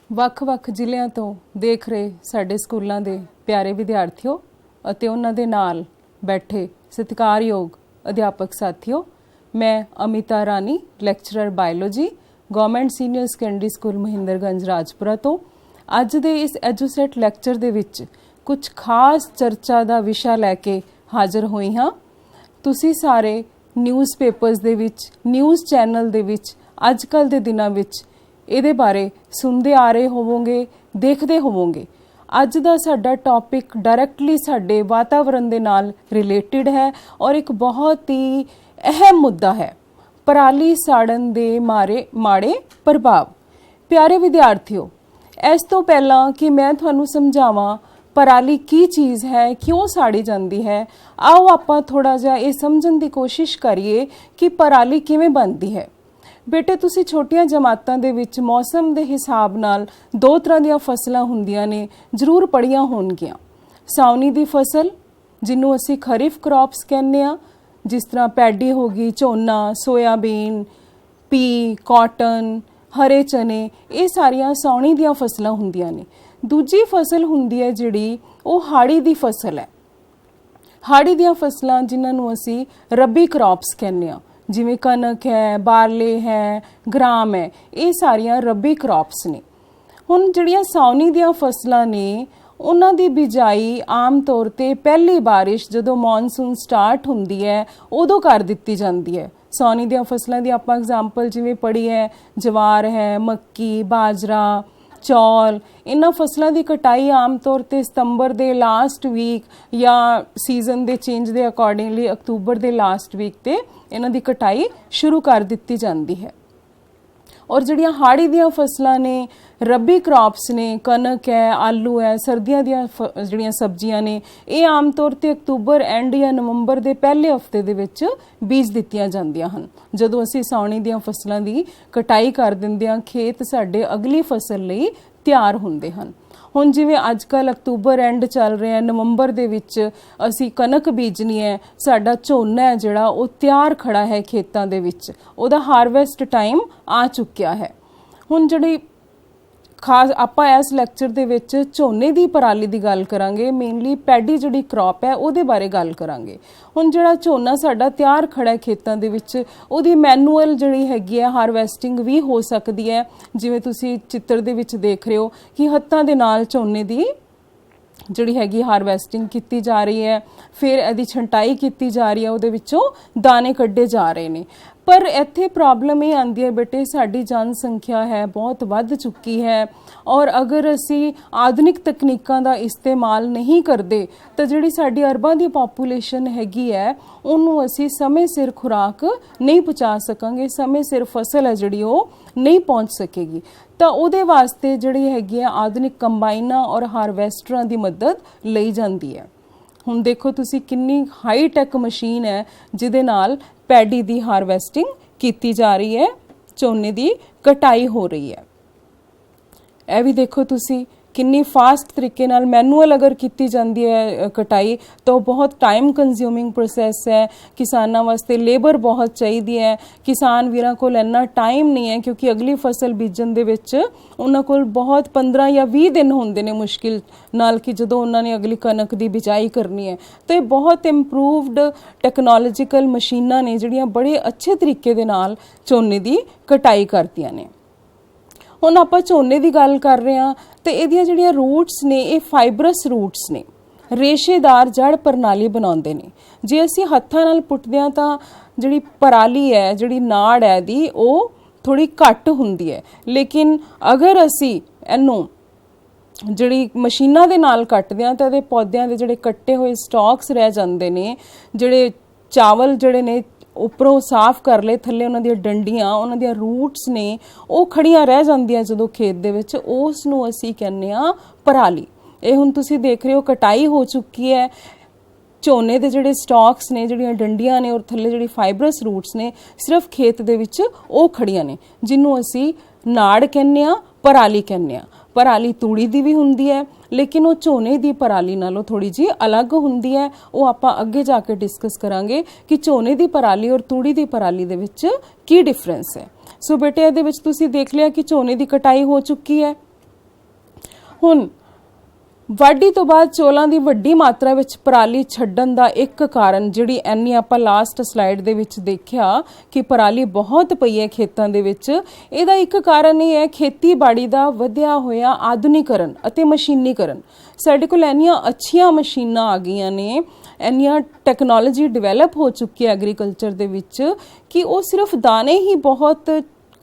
ਵੱਖ-ਵੱਖ ਜ਼ਿਲ੍ਹਿਆਂ ਤੋਂ ਦੇਖ ਰਹੇ ਸਾਡੇ ਸਕੂਲਾਂ ਦੇ ਪਿਆਰੇ ਵਿਦਿਆਰਥੀਓ ਅਤੇ ਉਹਨਾਂ ਦੇ ਨਾਲ ਬੈਠੇ ਸਤਿਕਾਰਯੋਗ ਅਧਿਆਪਕ ਸਾਥੀਓ, ਮੈਂ Amita Rani, lecturer biology, government senior secondary school Mahindarganj Rajpura ਤੋਂ ਅੱਜ ਦੇ ਇਸ ਐਜੂਸੈਟ ਲੈਕਚਰ ਦੇ ਵਿੱਚ ਕੁਝ ਖਾਸ ਚਰਚਾ ਦਾ ਵਿਸ਼ਾ ਲੈ ਕੇ ਹਾਜ਼ਰ ਹੋਈ ਹਾਂ। ਤੁਸੀਂ ਸਾਰੇ ਨਿਊਜ਼ਪੇਪਰਸ ਦੇ ਵਿੱਚ, ਨਿਊਜ਼ ਚੈਨਲ ਦੇ ਵਿੱਚ ਅੱਜ ਕੱਲ੍ਹ ਦੇ ਦਿਨਾਂ ਵਿੱਚ ਇਹਦੇ ਬਾਰੇ ਸੁਣਦੇ ਆ ਰਹੇ ਹੋਵੋਗੇ, ਦੇਖਦੇ ਹੋਵੋਗੇ। ਅੱਜ ਦਾ ਸਾਡਾ ਟੌਪਿਕ ਡਾਇਰੈਕਟਲੀ ਸਾਡੇ ਵਾਤਾਵਰਣ ਦੇ ਨਾਲ ਰਿਲੇਟਡ ਹੈ ਔਰ ਇੱਕ ਬਹੁਤ ਹੀ ਅਹਿਮ ਮੁੱਦਾ ਹੈ, ਪਰਾਲੀ ਸਾੜਨ ਦੇ ਮਾੜੇ ਪ੍ਰਭਾਵ। ਪਿਆਰੇ ਵਿਦਿਆਰਥੀਓ, ਇਸ ਤੋਂ ਪਹਿਲਾਂ ਕਿ ਮੈਂ ਤੁਹਾਨੂੰ ਸਮਝਾਵਾਂ ਪਰਾਲੀ ਕੀ ਚੀਜ਼ ਹੈ, ਕਿਉਂ ਸਾੜੀ ਜਾਂਦੀ ਹੈ, ਆਓ ਆਪਾਂ ਥੋੜਾ ਜਿਹਾ ਇਹ ਸਮਝਣ ਦੀ ਕੋਸ਼ਿਸ਼ ਕਰੀਏ ਕਿ ਪਰਾਲੀ ਕਿਵੇਂ ਬਣਦੀ ਹੈ। ਬੇਟੇ, ਤੁਸੀਂ ਛੋਟੀਆਂ ਜਮਾਤਾਂ ਦੇ ਵਿੱਚ ਮੌਸਮ ਦੇ ਹਿਸਾਬ ਨਾਲ ਦੋ ਤਰ੍ਹਾਂ ਦੀਆਂ ਫਸਲਾਂ ਹੁੰਦੀਆਂ ਨੇ, ਜ਼ਰੂਰ ਪੜ੍ਹੀਆਂ ਹੋਣਗੀਆਂ। ਸਾਉਣੀ ਦੀ ਫਸਲ ਜਿਹਨੂੰ ਅਸੀਂ ਖਰੀਫ ਕ੍ਰੌਪਸ ਕਹਿੰਦੇ ਆ, ਜਿਸ ਤਰ੍ਹਾਂ ਪੈਡੀ ਹੋ ਗਈ, ਝੋਨਾ, ਸੋਇਆਬੀਨ, ਪੀ, ਕਾਟਨ, ਹਰੇ ਚਨੇ, ਇਹ ਸਾਰੀਆਂ ਸਾਉਣੀ ਦੀਆਂ ਫਸਲਾਂ ਹੁੰਦੀਆਂ ਨੇ। ਦੂਜੀ ਫਸਲ ਹੁੰਦੀ ਹੈ ਜਿਹੜੀ ਉਹ ਹਾੜੀ ਦੀ ਫਸਲ ਹੈ। ਹਾੜੀ ਦੀਆਂ ਫਸਲਾਂ ਜਿਨ੍ਹਾਂ ਨੂੰ ਅਸੀਂ ਰੱਬੀ ਕ੍ਰੌਪਸ ਕਹਿੰਦੇ ਆ, ਜਿਵੇਂ ਕਣਕ ਹੈ, ਬਾਰਲੇ ਹੈ, ਗ੍ਰਾਮ ਹੈ, ਇਹ ਸਾਰੀਆਂ ਰੱਬੀ ਕ੍ਰੌਪਸ ਨੇ। ਹੁਣ ਜਿਹੜੀਆਂ ਸਾਉਣੀ ਦੀਆਂ ਫਸਲਾਂ ਨੇ ਉਹਨਾਂ ਦੀ ਬਿਜਾਈ ਆਮ ਤੌਰ ਤੇ ਪਹਿਲੀ ਬਾਰਿਸ਼ ਜਦੋਂ ਮੌਨਸੂਨ ਸਟਾਰਟ ਹੁੰਦੀ ਹੈ ਉਦੋਂ ਕਰ ਦਿੱਤੀ ਜਾਂਦੀ ਹੈ। ਸਾਉਣੀ ਦੀਆਂ ਫਸਲਾਂ ਦੀ ਆਪਾਂ ਐਗਜ਼ਾਮਪਲ ਜਿਵੇਂ ਪੜ੍ਹੀ ਹੈ, ਜਵਾਰ ਹੈ, ਮੱਕੀ, ਬਾਜਰਾ, ਚੌਲ। ਇਹਨਾਂ ਫਸਲਾਂ ਦੀ ਕਟਾਈ ਆਮ ਤੌਰ ਤੇ ਸਤੰਬਰ ਦੇ ਲਾਸਟ ਵੀਕ ਜਾਂ ਸੀਜ਼ਨ ਦੇ ਚੇਂਜ ਦੇ ਅਕੋਰਡਿੰਗਲੀ ਅਕਤੂਬਰ ਦੇ ਲਾਸਟ ਵੀਕ ਤੇ ਇਹਨਾਂ ਦੀ ਕਟਾਈ ਸ਼ੁਰੂ ਕਰ ਦਿੱਤੀ ਜਾਂਦੀ ਹੈ। ਔਰ ਜਿਹੜੀਆਂ ਹਾੜੀ ਦੀਆਂ ਫਸਲਾਂ ਨੇ, ਰੱਬੀ ਕ੍ਰੌਪਸ ਨੇ, ਕਣਕ ਹੈ, ਆਲੂ ਹੈ, ਸਰਦੀਆਂ ਦੀਆਂ ਜਿਹੜੀਆਂ ਸਬਜ਼ੀਆਂ ਨੇ, ਇਹ ਆਮ ਤੌਰ ਤੇ ਅਕਤੂਬਰ ਐਂਡ ਜਾਂ ਨਵੰਬਰ ਦੇ ਪਹਿਲੇ ਹਫਤੇ ਦੇ ਵਿੱਚ ਬੀਜ ਦਿੱਤੀਆਂ ਜਾਂਦੀਆਂ ਹਨ। ਜਦੋਂ ਅਸੀਂ ਸਾਉਣੀ ਦੀਆਂ ਫਸਲਾਂ ਦੀ ਕਟਾਈ ਕਰ ਦਿੰਦੇ ਹਾਂ, ਖੇਤ ਸਾਡੇ ਅਗਲੀ ਫਸਲ ਲਈ ਤਿਆਰ ਹੁੰਦੇ ਹਨ। ਹੁਣ ਜਿਵੇਂ ਅੱਜ ਕੱਲ੍ਹ ਅਕਤੂਬਰ ਐਂਡ ਚੱਲ ਰਿਹਾ, ਨਵੰਬਰ ਦੇ ਵਿੱਚ ਅਸੀਂ ਕਣਕ ਬੀਜਣੀ ਹੈ, ਸਾਡਾ ਝੋਨਾ ਹੈ ਜਿਹੜਾ ਉਹ ਤਿਆਰ ਖੜਾ ਹੈ ਖੇਤਾਂ ਦੇ ਵਿੱਚ, ਉਹਦਾ ਹਾਰਵੈਸਟ ਟਾਈਮ ਆ ਚੁੱਕਿਆ ਹੈ। ਹੁਣ ਜਿਹੜੀ ਖਾਸ ਆਪਾਂ ਇਸ ਲੈਕਚਰ ਦੇ ਵਿੱਚ ਝੋਨੇ ਦੀ ਪਰਾਲੀ ਦੀ ਗੱਲ ਕਰਾਂਗੇ, ਮੇਨਲੀ ਪੈਡੀ ਜਿਹੜੀ ਕ੍ਰੌਪ ਹੈ ਉਹਦੇ ਬਾਰੇ ਗੱਲ ਕਰਾਂਗੇ। ਹੁਣ ਜਿਹੜਾ ਝੋਨਾ ਸਾਡਾ ਤਿਆਰ ਖੜਾ ਹੈ ਖੇਤਾਂ ਦੇ ਵਿੱਚ, ਉਹਦੀ ਮੈਨੂਅਲ ਜਿਹੜੀ ਹੈਗੀ ਹੈ ਹਾਰਵੈਸਟਿੰਗ ਵੀ ਹੋ ਸਕਦੀ ਹੈ। ਜਿਵੇਂ ਤੁਸੀਂ ਚਿੱਤਰ ਦੇ ਵਿੱਚ ਦੇਖ ਰਹੇ ਹੋ ਕਿ ਹੱਥਾਂ ਦੇ ਨਾਲ ਝੋਨੇ ਦੀ ਜਿਹੜੀ ਹੈਗੀ ਹਾਰਵੈਸਟਿੰਗ ਕੀਤੀ ਜਾ ਰਹੀ ਹੈ, ਫਿਰ ਇਹਦੀ ਛੰਟਾਈ ਕੀਤੀ ਜਾ ਰਹੀ ਹੈ, ਉਹਦੇ ਵਿੱਚੋਂ ਦਾਣੇ ਕੱਢੇ ਜਾ ਰਹੇ ਨੇ। ਪਰ ਇੱਥੇ ਪ੍ਰੋਬਲਮ ਇਹ ਆਉਂਦੀ ਹੈ ਬੇਟੇ, ਸਾਡੀ ਜਨਸੰਖਿਆ ਹੈ ਬਹੁਤ ਵੱਧ ਚੁੱਕੀ ਹੈ ਔਰ ਅਗਰ ਅਸੀਂ ਆਧੁਨਿਕ ਤਕਨੀਕਾਂ ਦਾ ਇਸਤੇਮਾਲ ਨਹੀਂ ਕਰਦੇ ਤਾਂ ਜਿਹੜੀ ਸਾਡੀ ਅਰਬਾਂ ਦੀ ਪਾਪੂਲੇਸ਼ਨ ਹੈਗੀ ਹੈ ਉਹਨੂੰ ਅਸੀਂ ਸਮੇਂ ਸਿਰ ਖੁਰਾਕ ਨਹੀਂ ਪਹੁੰਚਾ ਸਕਾਂਗੇ, ਸਮੇਂ ਸਿਰ ਫਸਲ ਹੈ ਜਿਹੜੀ ਉਹ ਨਹੀਂ ਪਹੁੰਚ ਸਕੇਗੀ। ਤਾਂ ਉਹਦੇ ਵਾਸਤੇ ਜਿਹੜੀ ਹੈਗੀ ਹੈ ਆਧੁਨਿਕ ਕੰਬਾਈਨਾਂ ਔਰ ਹਾਰਵੈਸਟਰਾਂ ਦੀ ਮਦਦ ਲਈ ਜਾਂਦੀ ਹੈ। ਹੁਣ ਦੇਖੋ ਤੁਸੀਂ ਕਿੰਨੀ ਹਾਈ ਟੈਕ ਮਸ਼ੀਨ ਹੈ ਜਿਹਦੇ ਨਾਲ ਪੈਡੀ ਦੀ ਹਾਰਵੈਸਟਿੰਗ ਕੀਤੀ ਜਾ ਰਹੀ ਹੈ, ਝੋਨੇ ਦੀ ਕਟਾਈ ਹੋ ਰਹੀ ਹੈ। ਇਹ ਵੀ ਦੇਖੋ ਤੁਸੀਂ ਕਿੰਨੀ ਫਾਸਟ ਤਰੀਕੇ ਨਾਲ ਮੈਨੂਅਲ ਅਗਰ ਕੀਤੀ ਜਾਂਦੀ ਹੈ ਕਟਾਈ ਤਾਂ ਉਹ ਬਹੁਤ ਟਾਈਮ ਕੰਜ਼ਿਊਮਿੰਗ ਪ੍ਰੋਸੈਸ ਹੈ। ਕਿਸਾਨਾਂ ਵਾਸਤੇ ਲੇਬਰ ਬਹੁਤ ਚਾਹੀਦੀ ਹੈ। ਕਿਸਾਨ ਵੀਰਾਂ ਕੋਲ ਇੰਨਾ ਟਾਈਮ ਨਹੀਂ ਹੈ ਕਿਉਂਕਿ ਅਗਲੀ ਫਸਲ ਬੀਜਣ ਦੇ ਵਿੱਚ ਉਹਨਾਂ ਕੋਲ ਬਹੁਤ 15 ਜਾਂ 20 ਦਿਨ ਹੁੰਦੇ ਨੇ ਮੁਸ਼ਕਿਲ ਨਾਲ ਕਿ ਜਦੋਂ ਉਹਨਾਂ ਨੇ ਅਗਲੀ ਕਣਕ ਦੀ ਬਿਜਾਈ ਕਰਨੀ ਹੈ। ਤਾਂ ਇਹ ਬਹੁਤ ਇੰਪਰੂਵਡ ਟੈਕਨੋਲੋਜੀਕਲ ਮਸ਼ੀਨਾਂ ਨੇ ਜਿਹੜੀਆਂ ਬੜੇ ਅੱਛੇ ਤਰੀਕੇ ਦੇ ਨਾਲ ਝੋਨੇ ਦੀ ਕਟਾਈ ਕਰਦੀਆਂ ਨੇ। ਹੁਣ ਆਪਾਂ ਝੋਨੇ ਦੀ ਗੱਲ ਕਰ ਰਹੇ ਹਾਂ ਤੇ ਇਹਦੀਆਂ ਜਿਹੜੀਆਂ ਰੂਟਸ ਨੇ ਇਹ ਫਾਈਬਰਸ ਰੂਟਸ ਨੇ, ਰੇਸ਼ੇਦਾਰ ਜੜ ਪ੍ਰਣਾਲੀ ਬਣਾਉਂਦੇ ਨੇ। ਜੇ ਅਸੀਂ ਹੱਥਾਂ ਨਾਲ ਪੁੱਟਦੇ ਹਾਂ ਤਾਂ ਜਿਹੜੀ ਪਰਾਲੀ ਹੈ, ਜਿਹੜੀ ਨਾੜ ਹੈ ਦੀ, ਉਹ ਥੋੜੀ ਘੱਟ ਹੁੰਦੀ ਹੈ। ਲੇਕਿਨ ਅਗਰ ਅਸੀਂ ਇਹਨੂੰ ਜਿਹੜੀ ਮਸ਼ੀਨਾਂ ਦੇ ਨਾਲ ਕੱਟਦੇ ਹਾਂ ਤਾਂ ਇਹਦੇ ਪੌਦਿਆਂ ਦੇ ਜਿਹੜੇ ਕੱਟੇ ਹੋਏ ਸਟਾਕਸ ਰਹਿ ਜਾਂਦੇ ਨੇ, ਜਿਹੜੇ ਚਾਵਲ ਜਿਹੜੇ ਨੇ ਉੱਪਰੋਂ ਸਾਫ਼ ਕਰ ਲਏ, ਥੱਲੇ ਉਹਨਾਂ ਦੀਆਂ ਡੰਡੀਆਂ, ਉਹਨਾਂ ਦੀਆਂ ਰੂਟਸ ਨੇ ਉਹ ਖੜੀਆਂ ਰਹਿ ਜਾਂਦੀਆਂ ਜਦੋਂ ਖੇਤ ਦੇ ਵਿੱਚ, ਉਸ ਨੂੰ ਅਸੀਂ ਕਹਿੰਦੇ ਆ ਪਰਾਲੀ। ਇਹ ਹੁਣ ਤੁਸੀਂ ਦੇਖ ਰਹੇ ਹੋ ਕਟਾਈ ਹੋ ਚੁੱਕੀ ਹੈ, ਝੋਨੇ ਦੇ ਜਿਹੜੇ ਸਟਾਕਸ ਨੇ, ਜਿਹੜੀਆਂ ਡੰਡੀਆਂ ਨੇ ਔਰ ਥੱਲੇ ਜਿਹੜੀ ਫਾਈਬਰਸ ਰੂਟਸ ਨੇ ਸਿਰਫ ਖੇਤ ਦੇ ਵਿੱਚ ਉਹ ਖੜੀਆਂ ਨੇ, ਜਿਹਨੂੰ ਅਸੀਂ ਨਾੜ ਕਹਿੰਦੇ ਆ, ਪਰਾਲੀ ਕਹਿੰਦੇ ਆ। ਪਰਾਲੀ ਤੂੜੀ ਦੀ ਵੀ ਹੁੰਦੀ ਹੈ ਲੇਕਿਨ ਉਹ ਝੋਨੇ ਦੀ ਪਰਾਲੀ ਨਾਲੋਂ ਥੋੜੀ ਜੀ ਅਲੱਗ ਹੁੰਦੀ ਹੈ। ਉਹ ਆਪਾਂ ਅੱਗੇ ਜਾ ਕੇ ਡਿਸਕਸ ਕਰਾਂਗੇ ਕਿ ਝੋਨੇ ਦੀ ਪਰਾਲੀ ਔਰ ਤੂੜੀ ਦੀ ਪਰਾਲੀ ਦੇ ਵਿੱਚ ਕੀ ਡਿਫਰੈਂਸ ਹੈ। ਸੋ ਬੇਟੇ ਇਹਦੇ ਵਿੱਚ ਤੁਸੀਂ ਦੇਖ ਲਿਆ ਕਿ ਝੋਨੇ ਦੀ ਕਟਾਈ ਹੋ ਚੁੱਕੀ ਹੈ, ਹੁਣ ਵਾਢੀ ਤੋਂ ਬਾਅਦ ਚੌਲਾਂ ਦੀ ਵੱਡੀ ਮਾਤਰਾ ਵਿੱਚ ਪਰਾਲੀ ਛੱਡਣ ਦਾ ਇੱਕ ਕਾਰਨ, ਜਿਹੜੀ ਐਨੀ ਆਪਾਂ ਲਾਸਟ ਸਲਾਈਡ ਦੇ ਵਿੱਚ ਦੇਖਿਆ ਕਿ ਪਰਾਲੀ ਬਹੁਤ ਪਈ ਹੈ ਖੇਤਾਂ ਦੇ ਵਿੱਚ, ਇਹਦਾ ਇੱਕ ਕਾਰਨ ਇਹ ਹੈ ਖੇਤੀਬਾੜੀ ਦਾ ਵਧਿਆ ਹੋਇਆ ਆਧੁਨਿਕਰਨ ਅਤੇ ਮਸ਼ੀਨੀਕਰਨ। ਸਾਡੇ ਕੋਲ ਇੰਨੀਆਂ ਅੱਛੀਆਂ ਮਸ਼ੀਨਾਂ ਆ ਗਈਆਂ ਨੇ, ਇੰਨੀਆਂ ਟੈਕਨੋਲੋਜੀ ਡਿਵੈਲਪ ਹੋ ਚੁੱਕੀ ਹੈ ਐਗਰੀਕਲਚਰ ਦੇ ਵਿੱਚ ਕਿ ਉਹ ਸਿਰਫ ਦਾਣੇ ਹੀ ਬਹੁਤ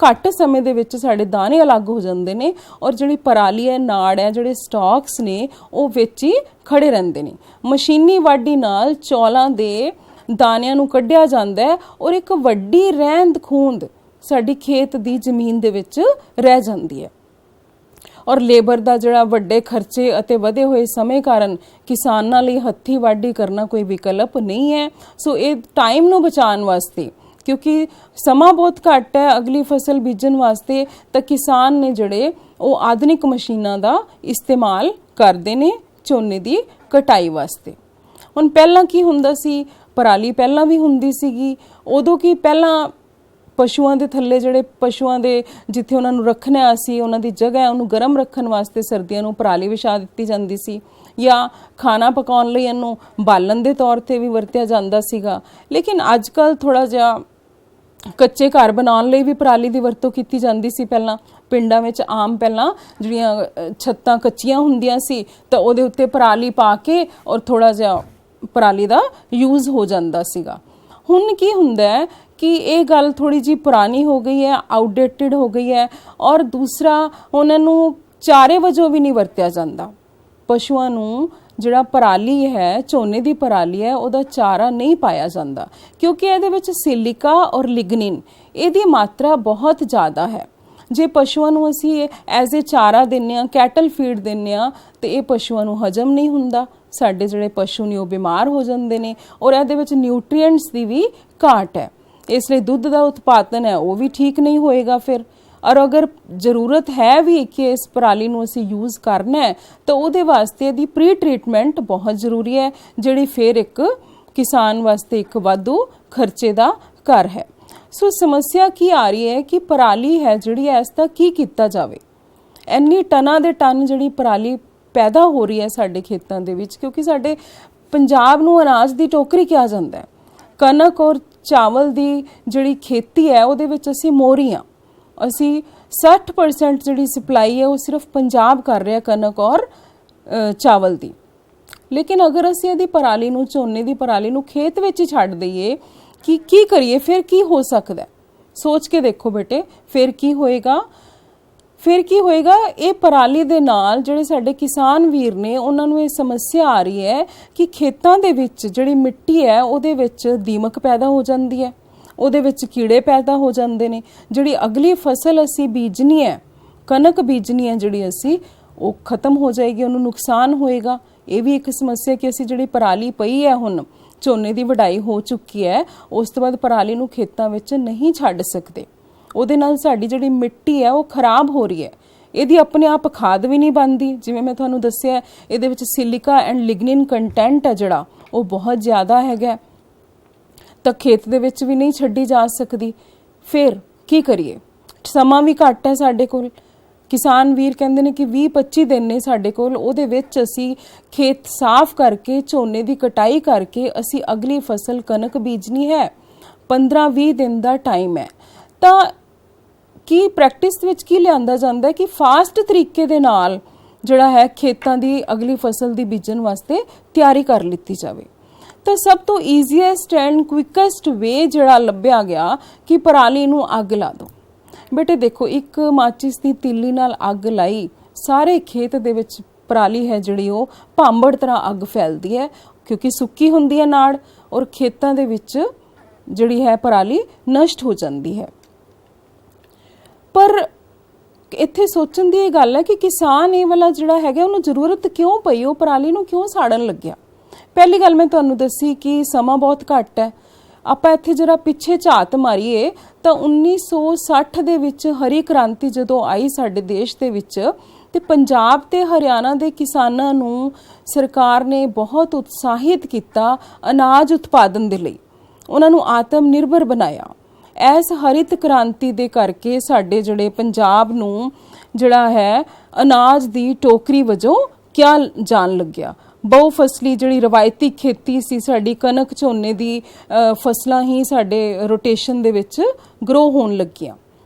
ਘੱਟ ਸਮੇਂ ਦੇ ਵਿੱਚ ਸਾਡੇ ਦਾਣੇ ਅਲੱਗ ਹੋ ਜਾਂਦੇ ਨੇ, ਔਰ ਜਿਹੜੀ ਪਰਾਲੀ ਹੈ, ਨਾੜ ਹੈ, ਜਿਹੜੇ ਸਟਾਕਸ ਨੇ ਉਹ ਵਿੱਚ ਹੀ ਖੜੇ ਰਹਿੰਦੇ ਨੇ। ਮਸ਼ੀਨੀ ਵਾਢੀ ਨਾਲ ਚੌਲਾਂ ਦੇ ਦਾਣਿਆਂ ਨੂੰ ਕੱਢਿਆ ਜਾਂਦਾ ਹੈ ਔਰ ਇੱਕ ਵੱਡੀ ਰਹਿੰਦ ਖੂੰਦ ਸਾਡੀ ਖੇਤ ਦੀ ਜ਼ਮੀਨ ਦੇ ਵਿੱਚ ਰਹਿ ਜਾਂਦੀ ਹੈ। ਔਰ ਲੇਬਰ ਦਾ ਜਿਹੜਾ ਵੱਡੇ ਖਰਚੇ ਅਤੇ ਵਧੇ ਹੋਏ ਸਮੇਂ ਕਾਰਨ ਕਿਸਾਨਾਂ ਲਈ ਹੱਥੀਂ ਵਾਢੀ ਕਰਨਾ ਕੋਈ ਵਿਕਲਪ ਨਹੀਂ ਹੈ। ਸੋ ਇਹ ਟਾਈਮ ਨੂੰ ਬਚਾਉਣ ਵਾਸਤੇ, ਕਿਉਂਕਿ ਸਮਾਂ ਬਹੁਤ ਘੱਟ ਹੈ ਅਗਲੀ ਫਸਲ ਬੀਜਣ ਵਾਸਤੇ, ਤਾਂ ਕਿਸਾਨ ਨੇ ਜਿਹੜੇ ਉਹ ਆਧੁਨਿਕ ਮਸ਼ੀਨਾਂ ਦਾ ਇਸਤੇਮਾਲ ਕਰਦੇ ਨੇ ਝੋਨੇ ਦੀ ਕਟਾਈ ਵਾਸਤੇ। ਹੁਣ ਪਹਿਲਾਂ ਕੀ ਹੁੰਦਾ ਸੀ, ਪਰਾਲੀ ਪਹਿਲਾਂ ਵੀ ਹੁੰਦੀ ਸੀਗੀ, ਉਦੋਂ ਕੀ ਪਹਿਲਾਂ ਪਸ਼ੂਆਂ ਦੇ ਥੱਲੇ, ਜਿਹੜੇ ਪਸ਼ੂਆਂ ਦੇ ਜਿੱਥੇ ਉਹਨਾਂ ਨੂੰ ਰੱਖਣਾ ਸੀ ਉਹਨਾਂ ਦੀ ਜਗ੍ਹਾ, ਉਹਨੂੰ ਗਰਮ ਰੱਖਣ ਵਾਸਤੇ ਸਰਦੀਆਂ ਨੂੰ ਪਰਾਲੀ ਵਿਛਾ ਦਿੱਤੀ ਜਾਂਦੀ ਸੀ, ਜਾਂ ਖਾਣਾ ਪਕਾਉਣ ਲਈ ਇਹਨੂੰ ਬਾਲਣ ਦੇ ਤੌਰ ਤੇ ਵੀ ਵਰਤਿਆ ਜਾਂਦਾ ਸੀਗਾ। ਲੇਕਿਨ ਅੱਜ ਕੱਲ੍ਹ ਥੋੜ੍ਹਾ ਜਿਹਾ ਕੱਚੇ ਘਰ ਬਣਾਉਣ ਲਈ ਵੀ ਪਰਾਲੀ ਦੀ ਵਰਤੋਂ ਕੀਤੀ ਜਾਂਦੀ ਸੀ। ਪਹਿਲਾਂ ਪਿੰਡਾਂ ਵਿੱਚ ਆਮ ਪਹਿਲਾਂ ਜਿਹੜੀਆਂ ਛੱਤਾਂ ਕੱਚੀਆਂ ਹੁੰਦੀਆਂ ਸੀ ਤਾਂ ਉਹਦੇ ਉੱਤੇ ਪਰਾਲੀ ਪਾ ਕੇ ਔਰ ਥੋੜ੍ਹਾ ਜਿਹਾ ਪਰਾਲੀ ਦਾ ਯੂਜ਼ ਹੋ ਜਾਂਦਾ ਸੀਗਾ। ਹੁਣ ਕੀ ਹੁੰਦਾ ਹੈ ਕਿ ਇਹ ਗੱਲ ਥੋੜੀ ਜੀ ਪੁਰਾਣੀ ਹੋ ਗਈ ਹੈ, ਆਊਟਡੇਟਡ ਹੋ ਗਈ ਹੈ, ਔਰ ਦੂਸਰਾ ਉਹਨਾਂ ਨੂੰ ਚਾਰੇ ਵਜੋਂ ਵੀ ਨਹੀਂ ਵਰਤਿਆ ਜਾਂਦਾ। ਪਸ਼ੂਆਂ ਨੂੰ ਜਿਹੜਾ ਪਰਾਲੀ ਹੈ, ਝੋਨੇ ਦੀ ਪਰਾਲੀ ਹੈ, ਉਹਦਾ ਚਾਰਾ ਨਹੀਂ ਪਾਇਆ ਜਾਂਦਾ ਕਿਉਂਕਿ ਇਹਦੇ ਵਿੱਚ ਸਿਲਿਕਾ ਔਰ ਲਿਗਨਿਨ ਇਹਦੀ ਮਾਤਰਾ ਬਹੁਤ ਜ਼ਿਆਦਾ ਹੈ। ਜੇ ਪਸ਼ੂਆਂ ਨੂੰ ਅਸੀਂ ਐਜ਼ ਏ ਚਾਰਾ ਦਿੰਦੇ ਹਾਂ, ਕੈਟਲ ਫੀਡ ਦਿੰਦੇ ਹਾਂ, ਤੇ ਇਹ ਪਸ਼ੂਆਂ ਨੂੰ ਹਜਮ ਨਹੀਂ ਹੁੰਦਾ। ਸਾਡੇ ਜਿਹੜੇ ਪਸ਼ੂ ਨੇ ਉਹ ਬਿਮਾਰ ਹੋ ਜਾਂਦੇ ਨੇ ਔਰ ਇਹਦੇ ਵਿੱਚ ਨਿਊਟ੍ਰੀਐਂਟਸ ਦੀ ਵੀ ਘਾਟ ਹੈ। ਇਸ ਲਈ ਦੁੱਧ ਦਾ ਉਤਪਾਦਨ ਹੈ ਉਹ ਵੀ ਠੀਕ ਨਹੀਂ ਹੋਏਗਾ ਫਿਰ। ਔਰ ਅਗਰ ਜ਼ਰੂਰਤ ਹੈ ਵੀ ਕਿ ਇਸ ਪਰਾਲੀ ਨੂੰ ਅਸੀਂ ਯੂਜ਼ ਕਰਨਾ ਹੈ ਤਾਂ ਉਹਦੇ ਵਾਸਤੇ ਇਹਦੀ ਪ੍ਰੀ ਟ੍ਰੀਟਮੈਂਟ ਬਹੁਤ ਜ਼ਰੂਰੀ ਹੈ, ਜਿਹੜੀ ਫਿਰ ਇੱਕ ਕਿਸਾਨ ਵਾਸਤੇ ਇੱਕ ਵਾਧੂ ਖਰਚੇ ਦਾ ਘਰ ਹੈ। ਸੋ ਸਮੱਸਿਆ ਕੀ ਆ ਰਹੀ ਹੈ ਕਿ ਪਰਾਲੀ ਹੈ ਜਿਹੜੀ ਇਸ ਦਾ ਕੀ ਕੀਤਾ ਜਾਵੇ। ਇੰਨੀ ਟਨਾਂ ਦੇ ਟਨ ਜਿਹੜੀ ਪਰਾਲੀ ਪੈਦਾ ਹੋ ਰਹੀ ਹੈ ਸਾਡੇ ਖੇਤਾਂ ਦੇ ਵਿੱਚ, ਕਿਉਂਕਿ ਸਾਡੇ ਪੰਜਾਬ ਨੂੰ ਅਨਾਜ ਦੀ ਟੋਕਰੀ ਕਿਹਾ ਜਾਂਦਾ ਹੈ। ਕਣਕ ਔਰ ਚਾਵਲ ਦੀ ਜਿਹੜੀ ਖੇਤੀ ਹੈ ਉਹਦੇ ਵਿੱਚ ਅਸੀਂ ਮੋਹਰੀ ਹਾਂ। ਅਸੀਂ 60% ਜਿਹੜੀ ਸਪਲਾਈ ਹੈ ਉਹ ਸਿਰਫ ਪੰਜਾਬ ਕਰ ਰਿਹਾ ਕਣਕ ਔਰ ਚਾਵਲ ਦੀ। ਲੇਕਿਨ ਅਗਰ ਅਸੀਂ ਇਹਦੀ ਪਰਾਲੀ ਨੂੰ, ਝੋਨੇ ਦੀ ਪਰਾਲੀ ਨੂੰ ਖੇਤ ਵਿੱਚ ਹੀ ਛੱਡ ਦਈਏ ਕਿ ਕੀ ਕਰੀਏ, ਫਿਰ ਕੀ ਹੋ ਸਕਦਾ? ਸੋਚ ਕੇ ਦੇਖੋ ਬੇਟੇ, ਫਿਰ ਕੀ ਹੋਏਗਾ? ਫਿਰ ਕੀ ਹੋਏਗਾ? ਇਹ ਪਰਾਲੀ ਦੇ ਨਾਲ ਜਿਹੜੇ ਸਾਡੇ ਕਿਸਾਨ ਵੀਰ ਨੇ ਉਹਨਾਂ ਨੂੰ ਇਹ ਸਮੱਸਿਆ ਆ ਰਹੀ ਹੈ ਕਿ ਖੇਤਾਂ ਦੇ ਵਿੱਚ ਜਿਹੜੀ ਮਿੱਟੀ ਹੈ ਉਹਦੇ ਵਿੱਚ ਦੀਮਕ ਪੈਦਾ ਹੋ ਜਾਂਦੀ ਹੈ, ਉਹਦੇ ਵਿੱਚ ਕੀੜੇ ਪੈਦਾ ਹੋ ਜਾਂਦੇ ਨੇ। ਜਿਹੜੀ ਅਗਲੀ ਫਸਲ ਅਸੀਂ ਬੀਜਣੀ ਹੈ, ਕਣਕ ਬੀਜਣੀ ਹੈ ਜਿਹੜੀ ਅਸੀਂ, ਉਹ ਖਤਮ ਹੋ ਜਾਏਗੀ, ਉਹਨੂੰ ਨੁਕਸਾਨ ਹੋਏਗਾ। ਇਹ ਵੀ ਇੱਕ ਸਮੱਸਿਆ ਕਿ ਅਸੀਂ ਜਿਹੜੀ ਪਰਾਲੀ ਪਈ ਹੈ, ਹੁਣ ਝੋਨੇ ਦੀ ਵਢਾਈ ਹੋ ਚੁੱਕੀ ਹੈ, ਉਸ ਤੋਂ ਬਾਅਦ ਪਰਾਲੀ ਨੂੰ ਖੇਤਾਂ ਵਿੱਚ ਨਹੀਂ ਛੱਡ ਸਕਦੇ। ਉਹਦੇ ਨਾਲ ਸਾਡੀ ਜਿਹੜੀ ਮਿੱਟੀ ਹੈ ਉਹ ਖਰਾਬ ਹੋ ਰਹੀ ਹੈ। ਇਹਦੀ ਆਪਣੇ ਆਪ ਖਾਦ ਵੀ ਨਹੀਂ ਬਣਦੀ। ਜਿਵੇਂ ਮੈਂ ਤੁਹਾਨੂੰ ਦੱਸਿਆ, ਇਹਦੇ ਵਿੱਚ ਸਿਲਿਕਾ ਐਂਡ ਲਿਗਨਿਨ ਕੰਟੈਂਟ ਹੈ ਜਿਹੜਾ ਉਹ ਬਹੁਤ ਜ਼ਿਆਦਾ ਹੈਗਾ, ਤਾਂ ਖੇਤ ਦੇ ਵਿੱਚ ਵੀ ਨਹੀਂ ਛੱਡੀ ਜਾ ਸਕਦੀ। ਫਿਰ ਕੀ ਕਰੀਏ? ਸਮਾਂ ਵੀ ਘੱਟ ਹੈ ਸਾਡੇ ਕੋਲ। ਕਿਸਾਨ ਵੀਰ ਕਹਿੰਦੇ ਨੇ ਕਿ 20-25 ਦਿਨ ਨੇ ਸਾਡੇ ਕੋਲ, ਉਹਦੇ ਵਿੱਚ ਅਸੀਂ ਖੇਤ ਸਾਫ਼ ਕਰਕੇ, ਝੋਨੇ ਦੀ ਕਟਾਈ ਕਰਕੇ ਅਸੀਂ ਅਗਲੀ ਫਸਲ ਕਣਕ ਬੀਜਣੀ ਹੈ। 15-20 ਦਿਨ ਦਾ ਟਾਈਮ ਹੈ। ਤਾਂ ਕੀ ਪ੍ਰੈਕਟਿਸ ਵਿੱਚ ਕੀ ਲਿਆਂਦਾ ਜਾਂਦਾ ਹੈ ਕਿ ਫਾਸਟ ਤਰੀਕੇ ਦੇ ਨਾਲ ਜਿਹੜਾ ਹੈ ਖੇਤਾਂ ਦੀ ਅਗਲੀ ਫਸਲ ਦੀ ਬੀਜਣ ਵਾਸਤੇ ਤਿਆਰੀ ਕਰ ਲਿੱਤੀ ਜਾਵੇ। ਤਾਂ ਸਭ ਤੋਂ ਈਜ਼ੀਐਸਟ ਐਂਡ ਕੁਇਕੈਸਟ ਵੇ ਜਿਹੜਾ ਲੱਭਿਆ ਗਿਆ ਕਿ ਪਰਾਲੀ ਨੂੰ ਅੱਗ ਲਾ ਦਿਓ। ਬੇਟੇ ਦੇਖੋ, ਇੱਕ ਮਾਚਿਸ ਦੀ ਤਿੱਲੀ ਨਾਲ ਅੱਗ ਲਾਈ, ਸਾਰੇ ਖੇਤ ਦੇ ਵਿੱਚ ਪਰਾਲੀ ਹੈ ਜਿਹੜੀ ਉਹ ਭਾਂਬੜ ਤਰ੍ਹਾਂ ਅੱਗ ਫੈਲਦੀ ਹੈ, ਕਿਉਂਕਿ ਸੁੱਕੀ ਹੁੰਦੀ ਹੈ ਨਾੜ, ਔਰ ਖੇਤਾਂ ਦੇ ਵਿੱਚ ਜਿਹੜੀ ਹੈ ਪਰਾਲੀ ਨਸ਼ਟ ਹੋ ਜਾਂਦੀ ਹੈ। ਪਰ ਇੱਥੇ ਸੋਚਣ ਦੀ ਇਹ ਗੱਲ ਹੈ ਕਿ ਕਿਸਾਨ ਇਹ ਵਾਲਾ ਜਿਹੜਾ ਹੈਗਾ ਉਹਨੂੰ ਜ਼ਰੂਰਤ ਕਿਉਂ ਪਈ, ਉਹ ਪਰਾਲੀ ਨੂੰ ਕਿਉਂ ਸਾੜਨ ਲੱਗਿਆ? ਪਹਿਲੀ ਗੱਲ ਮੈਂ ਤੁਹਾਨੂੰ ਦੱਸੀ ਕਿ ਸਮਾਂ ਬਹੁਤ ਘੱਟ ਹੈ। ਆਪਾਂ ਇੱਥੇ ਜਰਾ ਪਿੱਛੇ ਝਾਤ ਮਾਰੀਏ ਤਾਂ 1960 ਦੇ ਵਿੱਚ ਹਰੀ ਕ੍ਰਾਂਤੀ ਜਦੋਂ ਆਈ ਸਾਡੇ ਦੇਸ਼ ਦੇ ਵਿੱਚ, ਤੇ ਪੰਜਾਬ ਤੇ ਹਰਿਆਣਾ ਦੇ ਕਿਸਾਨਾਂ ਨੂੰ ਸਰਕਾਰ ਨੇ ਬਹੁਤ ਉਤਸ਼ਾਹਿਤ ਕੀਤਾ ਅਨਾਜ ਉਤਪਾਦਨ ਦੇ ਲਈ। ਉਹਨਾਂ ਨੂੰ ਆਤਮ ਨਿਰਭਰ ਬਣਾਇਆ ਇਸ ਹਰਿਤ ਕ੍ਰਾਂਤੀ ਦੇ ਕਰਕੇ ਸਾਡੇ ਜਿਹੜੇ ਪੰਜਾਬ ਨੂੰ ਜਿਹੜਾ ਹੈ ਅਨਾਜ ਦੀ ਟੋਕਰੀ ਵਜੋਂ ਕਿਆ ਜਾਣ ਲੱਗਿਆ। ਬਹੁ ਫਸਲੀ ਜਿਹੜੀ ਰਵਾਇਤੀ ਖੇਤੀ ਸੀ ਸਾਡੀ, ਕਣਕ ਝੋਨੇ ਦੀ ਫਸਲਾਂ ਹੀ ਸਾਡੇ ਰੋਟੇਸ਼ਨ ਦੇ ਵਿੱਚ ਗਰੋ ਹੋਣ ਲੱਗੀਆਂ।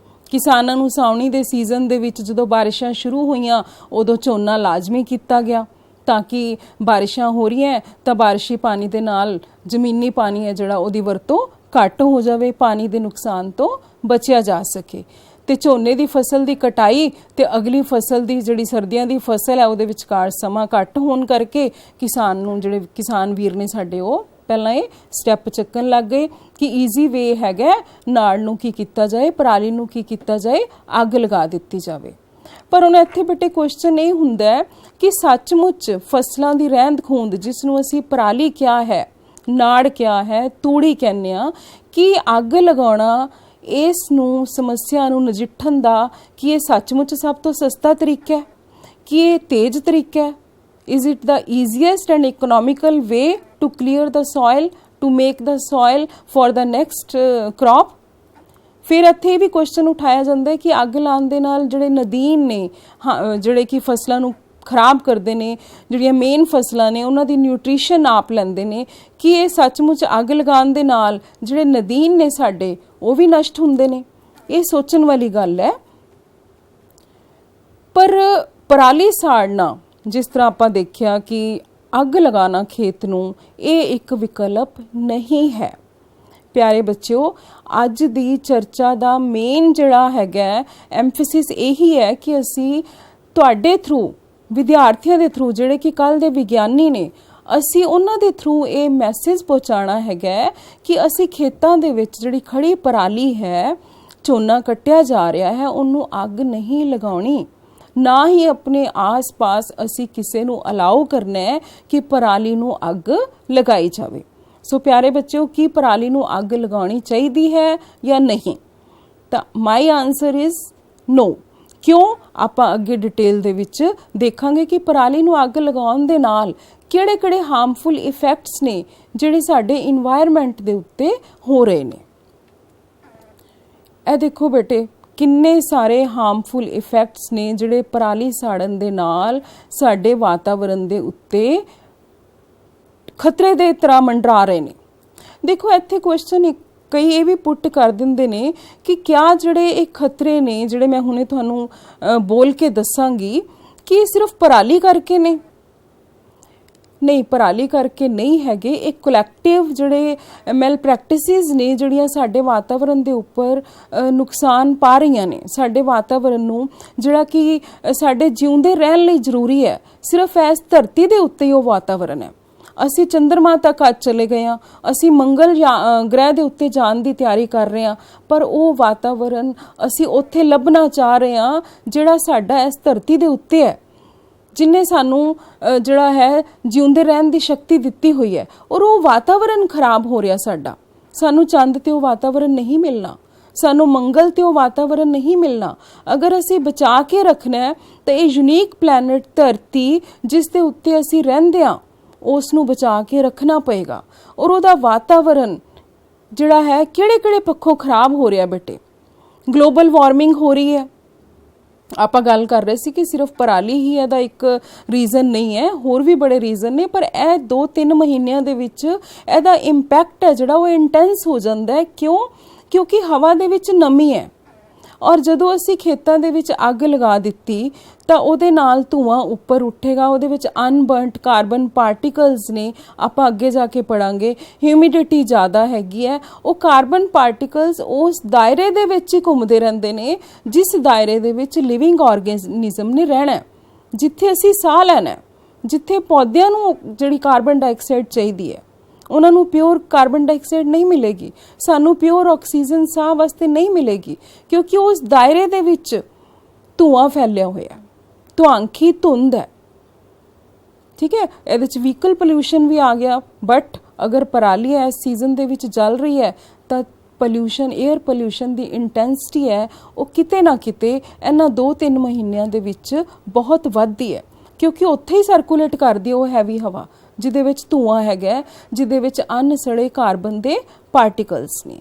ਕਿਸਾਨਾਂ ਨੂੰ ਸਾਉਣੀ ਦੇ ਸੀਜ਼ਨ ਦੇ ਵਿੱਚ ਜਦੋਂ ਬਾਰਿਸ਼ਾਂ ਸ਼ੁਰੂ ਹੋਈਆਂ ਉਦੋਂ ਝੋਨਾ ਲਾਜ਼ਮੀ ਕੀਤਾ ਗਿਆ, ਤਾਂ ਕਿ ਬਾਰਿਸ਼ਾਂ ਹੋ ਰਹੀਆਂ ਤਾਂ ਬਾਰਿਸ਼ੀ ਪਾਣੀ ਦੇ ਨਾਲ ਜ਼ਮੀਨੀ ਪਾਣੀ ਹੈ ਜਿਹੜਾ ਉਹਦੀ ਵਰਤੋਂ ਘੱਟ ਹੋ ਜਾਵੇ, ਪਾਣੀ ਦੇ ਨੁਕਸਾਨ ਤੋਂ ਬਚਿਆ ਜਾ ਸਕੇ। ਤੇ ਝੋਨੇ ਦੀ ਫਸਲ ਦੀ ਕਟਾਈ ਤੇ ਅਗਲੀ ਫਸਲ ਦੀ ਜਿਹੜੀ ਸਰਦੀਆਂ ਦੀ ਫਸਲ ਹੈ ਉਹਦੇ ਵਿਚਕਾਰ ਸਮਾਂ ਘੱਟ ਹੋਣ ਕਰਕੇ ਕਿਸਾਨ ਨੂੰ ਜਿਹੜੇ ਕਿਸਾਨ ਵੀਰ ਨੇ ਸਾਡੇ ਉਹ ਪਹਿਲਾਂ ਇਹ ਸਟੈਪ ਚੱਕਣ ਲੱਗ ਗਏ ਕਿ ਈਜ਼ੀ ਵੇ ਹੈਗਾ, ਨਾੜ ਨੂੰ ਕੀ ਕੀਤਾ ਜਾਏ, ਪਰਾਲੀ ਨੂੰ ਕੀ ਕੀਤਾ ਜਾਏ, ਅੱਗ ਲਗਾ ਦਿੱਤੀ ਜਾਵੇ। ਪਰ ਹੁਣ ਇੱਥੇ ਬੇਟੇ ਕੁਐਸਚਨ ਇਹ ਹੁੰਦਾ ਹੈ ਕਿ ਸੱਚਮੁੱਚ ਫਸਲਾਂ ਦੀ ਰਹਿੰਦ ਖੂੰਦ ਜਿਸ ਨੂੰ ਅਸੀਂ ਪਰਾਲੀ ਕਿਹਾ ਹੈ, ਨਾੜ ਕਿਹਾ ਹੈ, ਤੂੜੀ ਕਹਿੰਦੇ ਆ, ਕਿ ਅੱਗ ਲਗਾਉਣਾ ਇਸ ਨੂੰ ਸਮੱਸਿਆ ਨੂੰ ਨਜਿੱਠਣ ਦਾ ਕਿ ਇਹ ਸੱਚਮੁੱਚ ਸਭ ਤੋਂ ਸਸਤਾ ਤਰੀਕਾ ਹੈ, ਕਿ ਇਹ ਤੇਜ਼ ਤਰੀਕਾ ਹੈ? Is it the easiest and economical way to clear the soil, to make the soil for the next crop? ਫਿਰ ਇੱਥੇ ਵੀ ਕੁਐਸਚਨ ਉਠਾਇਆ ਜਾਂਦਾ ਹੈ ਕਿ ਅੱਗ ਲਾਉਣ ਦੇ ਨਾਲ ਜਿਹੜੇ ਨਦੀਨ ਨੇ ਜਿਹੜੇ ਕਿ ਫਸਲਾਂ ਨੂੰ ਖਰਾਬ ਕਰਦੇ ਨੇ, ਜਿਹੜੀਆਂ ਮੇਨ ਫਸਲਾਂ ਨੇ ਉਹਨਾਂ ਦੀ ਨਿਊਟ੍ਰੀਸ਼ਨ ਆਪ ਲੈਂਦੇ ਨੇ, ਕਿ ਇਹ ਸੱਚਮੁੱਚ ਅੱਗ ਲਗਾਉਣ ਦੇ ਨਾਲ ਜਿਹੜੇ ਨਦੀਨ ਨੇ ਸਾਡੇ ਉਹ ਵੀ ਨਸ਼ਟ ਹੁੰਦੇ ਨੇ? ਇਹ ਸੋਚਣ ਵਾਲੀ ਗੱਲ ਹੈ। ਪਰ ਪਰਾਲੀ ਸਾੜਨਾ, ਜਿਸ ਤਰ੍ਹਾਂ ਆਪਾਂ ਦੇਖਿਆ ਕਿ ਅੱਗ ਲਗਾਉਣਾ ਖੇਤ ਨੂੰ, ਇਹ ਇੱਕ ਵਿਕਲਪ ਨਹੀਂ ਹੈ। ਪਿਆਰੇ ਬੱਚਿਓ, ਅੱਜ ਦੀ ਚਰਚਾ ਦਾ ਮੇਨ ਜਿਹੜਾ ਹੈਗਾ ਐਮਫੈਸਿਸ ਇਹੀ ਹੈ ਕਿ ਅਸੀਂ ਤੁਹਾਡੇ ਥਰੂ, ਵਿਦਿਆਰਥੀਆਂ ਦੇ ਥਰੂ ਜਿਹੜੇ ਕਿ ਕੱਲ ਦੇ ਵਿਗਿਆਨੀ ਨੇ, ਅਸੀਂ ਉਹਨਾਂ ਦੇ ਥਰੂ ਇਹ ਮੈਸੇਜ ਪਹੁੰਚਾਉਣਾ ਹੈਗਾ ਕਿ ਅਸੀਂ ਖੇਤਾਂ ਦੇ ਵਿੱਚ ਜਿਹੜੀ ਖੜੀ ਪਰਾਲੀ ਹੈ, ਝੋਨਾ ਕੱਟਿਆ ਜਾ ਰਿਹਾ ਹੈ, ਉਹਨੂੰ ਅੱਗ ਨਹੀਂ ਲਗਾਉਣੀ, ਨਾ ਹੀ ਆਪਣੇ ਆਸ-ਪਾਸ ਅਸੀਂ ਕਿਸੇ ਨੂੰ ਅਲਾਉ ਕਰਨਾ ਹੈ ਕਿ ਪਰਾਲੀ ਨੂੰ ਅੱਗ ਲਗਾਈ ਜਾਵੇ। ਸੋ ਪਿਆਰੇ ਬੱਚਿਓ, ਕੀ ਪਰਾਲੀ ਨੂੰ ਅੱਗ ਲਗਾਉਣੀ ਚਾਹੀਦੀ ਹੈ ਜਾਂ ਨਹੀਂ? ਤਾਂ ਮਾਈ ਆਨਸਰ ਇਜ਼ ਨੋ। ਕਿਉਂ? ਆਪਾਂ ਅੱਗੇ ਡਿਟੇਲ ਦੇ ਵਿੱਚ ਦੇਖਾਂਗੇ ਕਿ ਪਰਾਲੀ ਨੂੰ ਅੱਗ ਲਗਾਉਣ ਦੇ ਨਾਲ ਕਿਹੜੇ-ਕਿਹੜੇ ਹਾਰਮਫੁਲ ਇਫੈਕਟਸ ਨੇ ਜਿਹੜੇ ਸਾਡੇ ਇਨਵਾਇਰਨਮੈਂਟ ਦੇ ਉੱਤੇ ਹੋ ਰਹੇ ਨੇ। ਇਹ ਦੇਖੋ ਬੇਟੇ, ਕਿੰਨੇ ਸਾਰੇ ਹਾਰਮਫੁਲ ਇਫੈਕਟਸ ਨੇ ਜਿਹੜੇ ਪਰਾਲੀ ਸਾੜਨ ਦੇ ਨਾਲ ਸਾਡੇ ਵਾਤਾਵਰਣ ਦੇ ਉੱਤੇ ਖਤਰੇ ਦੇ ਤਰ੍ਹਾਂ ਮੰਡਰਾ ਰਹੇ ਨੇ। ਦੇਖੋ ਇੱਥੇ ਕੁਐਸਚਨ ਕਈ ਇਹ ਵੀ ਪੁੱਟ ਕਰ ਦਿੰਦੇ ਨੇ ਕਿ ਕਿਆ ਜਿਹੜੇ ਇਹ ਖਤਰੇ ਨੇ ਜਿਹੜੇ ਮੈਂ ਹੁਣੇ ਤੁਹਾਨੂੰ ਬੋਲ ਕੇ ਦੱਸਾਂਗੀ ਕਿ ਸਿਰਫ ਪਰਾਲੀ ਕਰਕੇ ਨੇ? ਨਹੀਂ, ਪਰਾਲੀ ਕਰਕੇ ਨਹੀਂ ਹੈਗੇ। ਇਹ ਕਲੈਕਟਿਵ ਜਿਹੜੇ ਮੈਲ ਪ੍ਰੈਕਟਿਸਿਸ ਨੇ ਜਿਹੜੀਆਂ ਸਾਡੇ ਵਾਤਾਵਰਣ ਦੇ ਉੱਪਰ ਨੁਕਸਾਨ ਪਾ ਰਹੀਆਂ ਨੇ। ਸਾਡੇ ਵਾਤਾਵਰਣ ਨੂੰ ਜਿਹੜਾ ਕਿ ਸਾਡੇ ਜਿਉਂਦੇ ਰਹਿਣ ਲਈ ਜ਼ਰੂਰੀ ਹੈ, ਸਿਰਫ ਇਸ ਧਰਤੀ ਦੇ ਉੱਤੇ ਹੀ ਉਹ ਵਾਤਾਵਰਣ ਹੈ। ਅਸੀਂ ਚੰਦਰਮਾ ਤੱਕ ਅੱਜ ਚਲੇ ਗਏ ਹਾਂ, ਅਸੀਂ ਮੰਗਲ ਗ੍ਰਹਿ ਦੇ ਉੱਤੇ ਜਾਣ ਦੀ ਤਿਆਰੀ ਕਰ ਰਹੇ ਹਾਂ, ਪਰ ਉਹ ਵਾਤਾਵਰਣ ਅਸੀਂ ਉੱਥੇ ਲੱਭਣਾ ਚਾਹ ਰਹੇ ਹਾਂ ਜਿਹੜਾ ਸਾਡਾ ਇਸ ਧਰਤੀ ਦੇ ਉੱਤੇ ਹੈ, ਜਿਨੇ ਸਾਨੂੰ ਜਿਹੜਾ ਹੈ ਜਿਉਂਦੇ ਰਹਿਣ ਦੀ ਸ਼ਕਤੀ ਦਿੱਤੀ ਹੋਈ ਹੈ। ਔਰ ਉਹ ਵਾਤਾਵਰਣ ਖਰਾਬ ਹੋ ਰਿਹਾ ਸਾਡਾ। ਸਾਨੂੰ ਚੰਦ ਤੇ ਉਹ ਵਾਤਾਵਰਣ ਨਹੀਂ ਮਿਲਣਾ, ਸਾਨੂੰ ਮੰਗਲ ਤੇ ਉਹ ਵਾਤਾਵਰਣ ਨਹੀਂ ਮਿਲਣਾ। ਅਗਰ ਅਸੀਂ ਬਚਾ ਕੇ ਰੱਖਣਾ ਹੈ ਤਾਂ ਇਹ ਯੂਨੀਕ ਪਲੈਨਟ ਧਰਤੀ ਜਿਸ ਦੇ ਉੱਤੇ ਅਸੀਂ ਰਹਿੰਦੇ ਹਾਂ ਉਸ ਨੂੰ ਬਚਾ ਕੇ ਰੱਖਣਾ ਪਏਗਾ। ਔਰ ਉਹਦਾ ਵਾਤਾਵਰਣ ਜਿਹੜਾ ਹੈ ਕਿਹੜੇ-ਕਿਹੜੇ ਪੱਖੋਂ ਖਰਾਬ ਹੋ ਰਿਹਾ ਬੇਟੇ? ਗਲੋਬਲ ਵਾਰਮਿੰਗ ਹੋ ਰਹੀ ਹੈ। ਆਪਾਂ ਗੱਲ ਕਰ ਰਹੇ ਸੀ ਕਿ ਸਿਰਫ ਪਰਾਲੀ ਹੀ ਇਹਦਾ ਇੱਕ ਰੀਜ਼ਨ ਨਹੀਂ ਹੈ, ਹੋਰ ਵੀ ਬੜੇ ਰੀਜ਼ਨ ਨੇ, ਪਰ ਇਹ 2-3 ਮਹੀਨਿਆਂ ਦੇ ਵਿੱਚ ਇਹਦਾ ਇੰਪੈਕਟ ਹੈ ਜਿਹੜਾ ਉਹ ਇੰਟੈਂਸ ਹੋ ਜਾਂਦਾ ਹੈ। ਕਿਉਂ? ਕਿਉਂਕਿ ਹਵਾ ਦੇ ਵਿੱਚ ਨਮੀ ਹੈ, ਔਰ ਜਦੋਂ ਅਸੀਂ ਖੇਤਾਂ ਦੇ ਵਿੱਚ ਅੱਗ ਲਗਾ ਦਿੱਤੀ ਤਾਂ ਉਹਦੇ ਨਾਲ ਧੂਆਂ ਉੱਪਰ ਉੱਠੇਗਾ, ਉਹਦੇ ਵਿੱਚ ਅਨਬਰਨਟ ਕਾਰਬਨ ਪਾਰਟੀਕਲਸ ਨੇ। ਆਪਾਂ ਅੱਗੇ ਜਾ ਕੇ ਪੜਾਂਗੇ, ਹਿਊਮਿਡਿਟੀ ਜ਼ਿਆਦਾ ਹੈਗੀ ਹੈ, ਉਹ ਕਾਰਬਨ ਪਾਰਟੀਕਲਸ ਉਸ ਦਾਇਰੇ ਦੇ ਵਿੱਚ ਹੀ ਘੁੰਮਦੇ ਰਹਿੰਦੇ ਨੇ ਜਿਸ ਦਾਇਰੇ ਦੇ ਵਿੱਚ ਲਿਵਿੰਗ ਆਰਗੇਨਿਜ਼ਮ ਨੇ ਰਹਿਣਾ, ਜਿੱਥੇ ਅਸੀਂ ਸਾਹ ਲੈਣਾ, ਜਿੱਥੇ ਪੌਦਿਆਂ ਨੂੰ ਜਿਹੜੀ ਕਾਰਬਨ ਡਾਈਆਕਸਾਈਡ ਚਾਹੀਦੀ ਹੈ ਉਹਨਾਂ ਨੂੰ ਪਿਓਰ ਕਾਰਬਨ ਡਾਈਆਕਸਾਈਡ ਨਹੀਂ ਮਿਲੇਗੀ, ਸਾਨੂੰ ਪਿਓਰ ਆਕਸੀਜਨ ਸਾਹ ਵਾਸਤੇ ਨਹੀਂ ਮਿਲੇਗੀ, ਕਿਉਂਕਿ ਉਸ ਦਾਇਰੇ ਦੇ ਵਿੱਚ ਧੂਆਂ ਫੈਲਿਆ ਹੋਇਆ, ਧੁਆਂਖੀ ਧੁੰਦ ਹੈ। ਠੀਕ ਹੈ, ਇਹਦੇ ਵਿੱਚ ਵਹੀਕਲ ਪੋਲਿਊਸ਼ਨ ਵੀ ਆ ਗਿਆ। ਬਟ ਅਗਰ ਪਰਾਲੀ ਇਸ ਸੀਜ਼ਨ ਦੇ ਵਿੱਚ ਜਲ ਰਹੀ ਹੈ ਤਾਂ ਪੋਲਿਊਸ਼ਨ, 에ਅਰ ਪੋਲਿਊਸ਼ਨ ਦੀ ਇੰਟੈਂਸਿਟੀ ਹੈ ਉਹ ਕਿਤੇ ਨਾ ਕਿਤੇ ਇਹਨਾਂ 2-3 ਮਹੀਨਿਆਂ ਦੇ ਵਿੱਚ ਬਹੁਤ ਵੱਧਦੀ ਹੈ, ਕਿਉਂਕਿ ਉੱਥੇ ਹੀ ਸਰਕੂਲੇਟ ਕਰਦੀ ਉਹ ਹੈਵੀ ਹਵਾ ਜਿਹਦੇ ਵਿੱਚ ਧੂਆਂ ਹੈਗਾ, ਜਿਹਦੇ ਵਿੱਚ ਅਨਸੜੇ ਕਾਰਬਨ ਦੇ ਪਾਰਟੀਕਲਸ ਨੇ।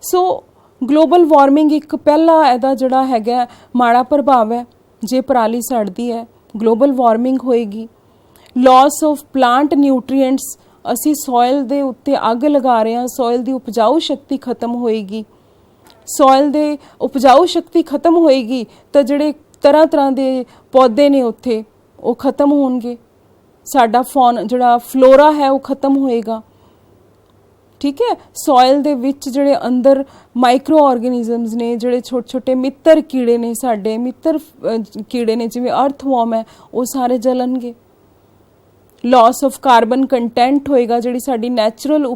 ਸੋ ਗਲੋਬਲ ਵਾਰਮਿੰਗ ਇੱਕ ਪਹਿਲਾ ਇਹਦਾ ਜਿਹੜਾ ਹੈਗਾ ਮਾੜਾ ਪ੍ਰਭਾਵ ਹੈ। ਜੇ ਪਰਾਲੀ ਸੜਦੀ ਹੈ ਗਲੋਬਲ ਵਾਰਮਿੰਗ ਹੋਏਗੀ। ਲਾਸ ਆਫ ਪਲਾਂਟ ਨਿਊਟ੍ਰੀਐਂਟਸ, ਅਸੀਂ ਸੋਇਲ ਦੇ ਉੱਤੇ ਅੱਗ ਲਗਾ ਰਹੇ ਹਾਂ, ਸੋਇਲ ਦੀ ਉਪਜਾਊ ਸ਼ਕਤੀ ਖਤਮ ਹੋਏਗੀ। ਸੋਇਲ ਦੇ ਉਪਜਾਊ ਸ਼ਕਤੀ ਖਤਮ ਹੋਏਗੀ ਤਾਂ ਜਿਹੜੇ ਤਰ੍ਹਾਂ ਤਰ੍ਹਾਂ ਦੇ ਪੌਦੇ ਨੇ ਉੱਥੇ ਉਹ ਖਤਮ ਹੋਣਗੇ। ਸਾਡਾ ਜਿਹੜਾ ਫਲੋਰਾ ਹੈ ਉਹ ਖਤਮ ਹੋਏਗਾ। ਠੀਕ ਹੈ, ਸੋਇਲ ਦੇ ਵਿੱਚ ਜਿਹੜੇ ਅੰਦਰ ਮਾਈਕਰੋ ਆਰਗੇਨਿਜ਼ਮਸ ਨੇ, ਜਿਹੜੇ ਛੋਟੇ ਛੋਟੇ ਮਿੱਤਰ ਕੀੜੇ ਨੇ, ਸਾਡੇ ਮਿੱਤਰ ਕੀੜੇ ਨੇ ਜਿਵੇਂ ਅਰਥਵਰਮ ਹੈ, ਉਹ ਸਾਰੇ ਜਲਣਗੇ। ਲਾਸ ਆਫ ਕਾਰਬਨ ਕੰਟੈਂਟ ਹੋਏਗਾ, ਜਿਹੜੀ ਸਾਡੀ ਨੈਚੁਰਲ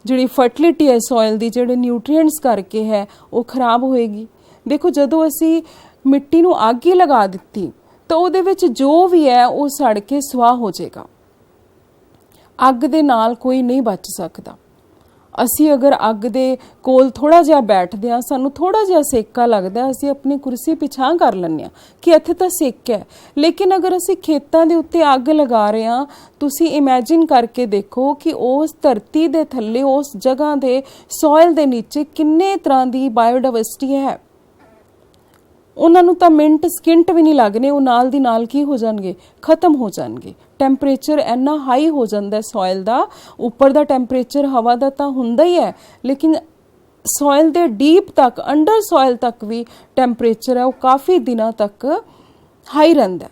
ਜਿਹੜੀ ਫਰਟੀਲਿਟੀ ਹੈ ਸੋਇਲ ਦੀ, ਜਿਹੜੇ ਨਿਊਟ੍ਰੀਐਂਟਸ ਕਰਕੇ ਹੈ, ਉਹ ਖਰਾਬ ਹੋਏਗੀ। ਦੇਖੋ, ਜਦੋਂ ਅਸੀਂ ਮਿੱਟੀ ਨੂੰ ਅੱਗ ਹੀ ਲਗਾ ਦਿੱਤੀ ਤਾਂ ਉਹਦੇ ਵਿੱਚ ਜੋ ਵੀ ਹੈ ਉਹ ਸੜ ਕੇ ਸੁਆਹ ਹੋ ਜਾਏਗਾ। ਅੱਗ ਦੇ ਨਾਲ ਕੋਈ ਨਹੀਂ ਬਚ ਸਕਦਾ। ਅਸੀਂ ਅਗਰ ਅੱਗ ਦੇ ਕੋਲ ਥੋੜਾ ਜਿਹਾ ਬੈਠਦੇ ਹਾਂ, ਸਾਨੂੰ ਥੋੜਾ ਜਿਹਾ ਸੇਕਾ ਲੱਗਦਾ, ਅਸੀਂ ਆਪਣੀ ਕੁਰਸੀ ਪਿਛਾਂ ਕਰ ਲੈਂਦੇ ਹਾਂ ਕਿ ਇੱਥੇ ਤਾਂ ਸੇਕ ਹੈ। ਲੇਕਿਨ ਅਗਰ ਅਸੀਂ ਖੇਤਾਂ ਦੇ ਉੱਤੇ ਅੱਗ ਲਗਾ ਰਹੇ ਹਾਂ, ਤੁਸੀਂ ਇਮੇਜਿਨ ਕਰਕੇ ਦੇਖੋ ਕਿ ਉਸ ਧਰਤੀ ਦੇ ਥੱਲੇ, ਉਸ ਜਗ੍ਹਾ ਦੇ ਸੋਇਲ ਦੇ ਨੀਚੇ ਕਿੰਨੇ ਤਰ੍ਹਾਂ ਦੀ ਬਾਇਓਡਾਇਵਰਸਿਟੀ ਹੈ। ਉਹਨਾਂ ਨੂੰ ਤਾਂ ਮਿੰਟ ਸਕਿੰਟ ਵੀ ਨਹੀਂ ਲੱਗਣੇ, ਉਹ ਨਾਲ ਦੀ ਨਾਲ ਕੀ ਹੋ ਜਾਣਗੇ, ਖਤਮ ਹੋ ਜਾਣਗੇ। ਟੈਂਪਰੇਚਰ ਇੰਨਾ ਹਾਈ ਹੋ ਜਾਂਦਾ ਸੋਇਲ ਦਾ, ਉੱਪਰ ਦਾ ਟੈਂਪਰੇਚਰ ਹਵਾ ਦਾ ਤਾਂ ਹੁੰਦਾ ਹੀ ਹੈ, ਲੇਕਿਨ ਸੋਇਲ ਦੇ ਡੀਪ ਤੱਕ, ਅੰਡਰ ਸੋਇਲ ਤੱਕ ਵੀ ਟੈਂਪਰੇਚਰ ਹੈ ਉਹ ਕਾਫੀ ਦਿਨਾਂ ਤੱਕ ਹਾਈ ਰਹਿੰਦਾ।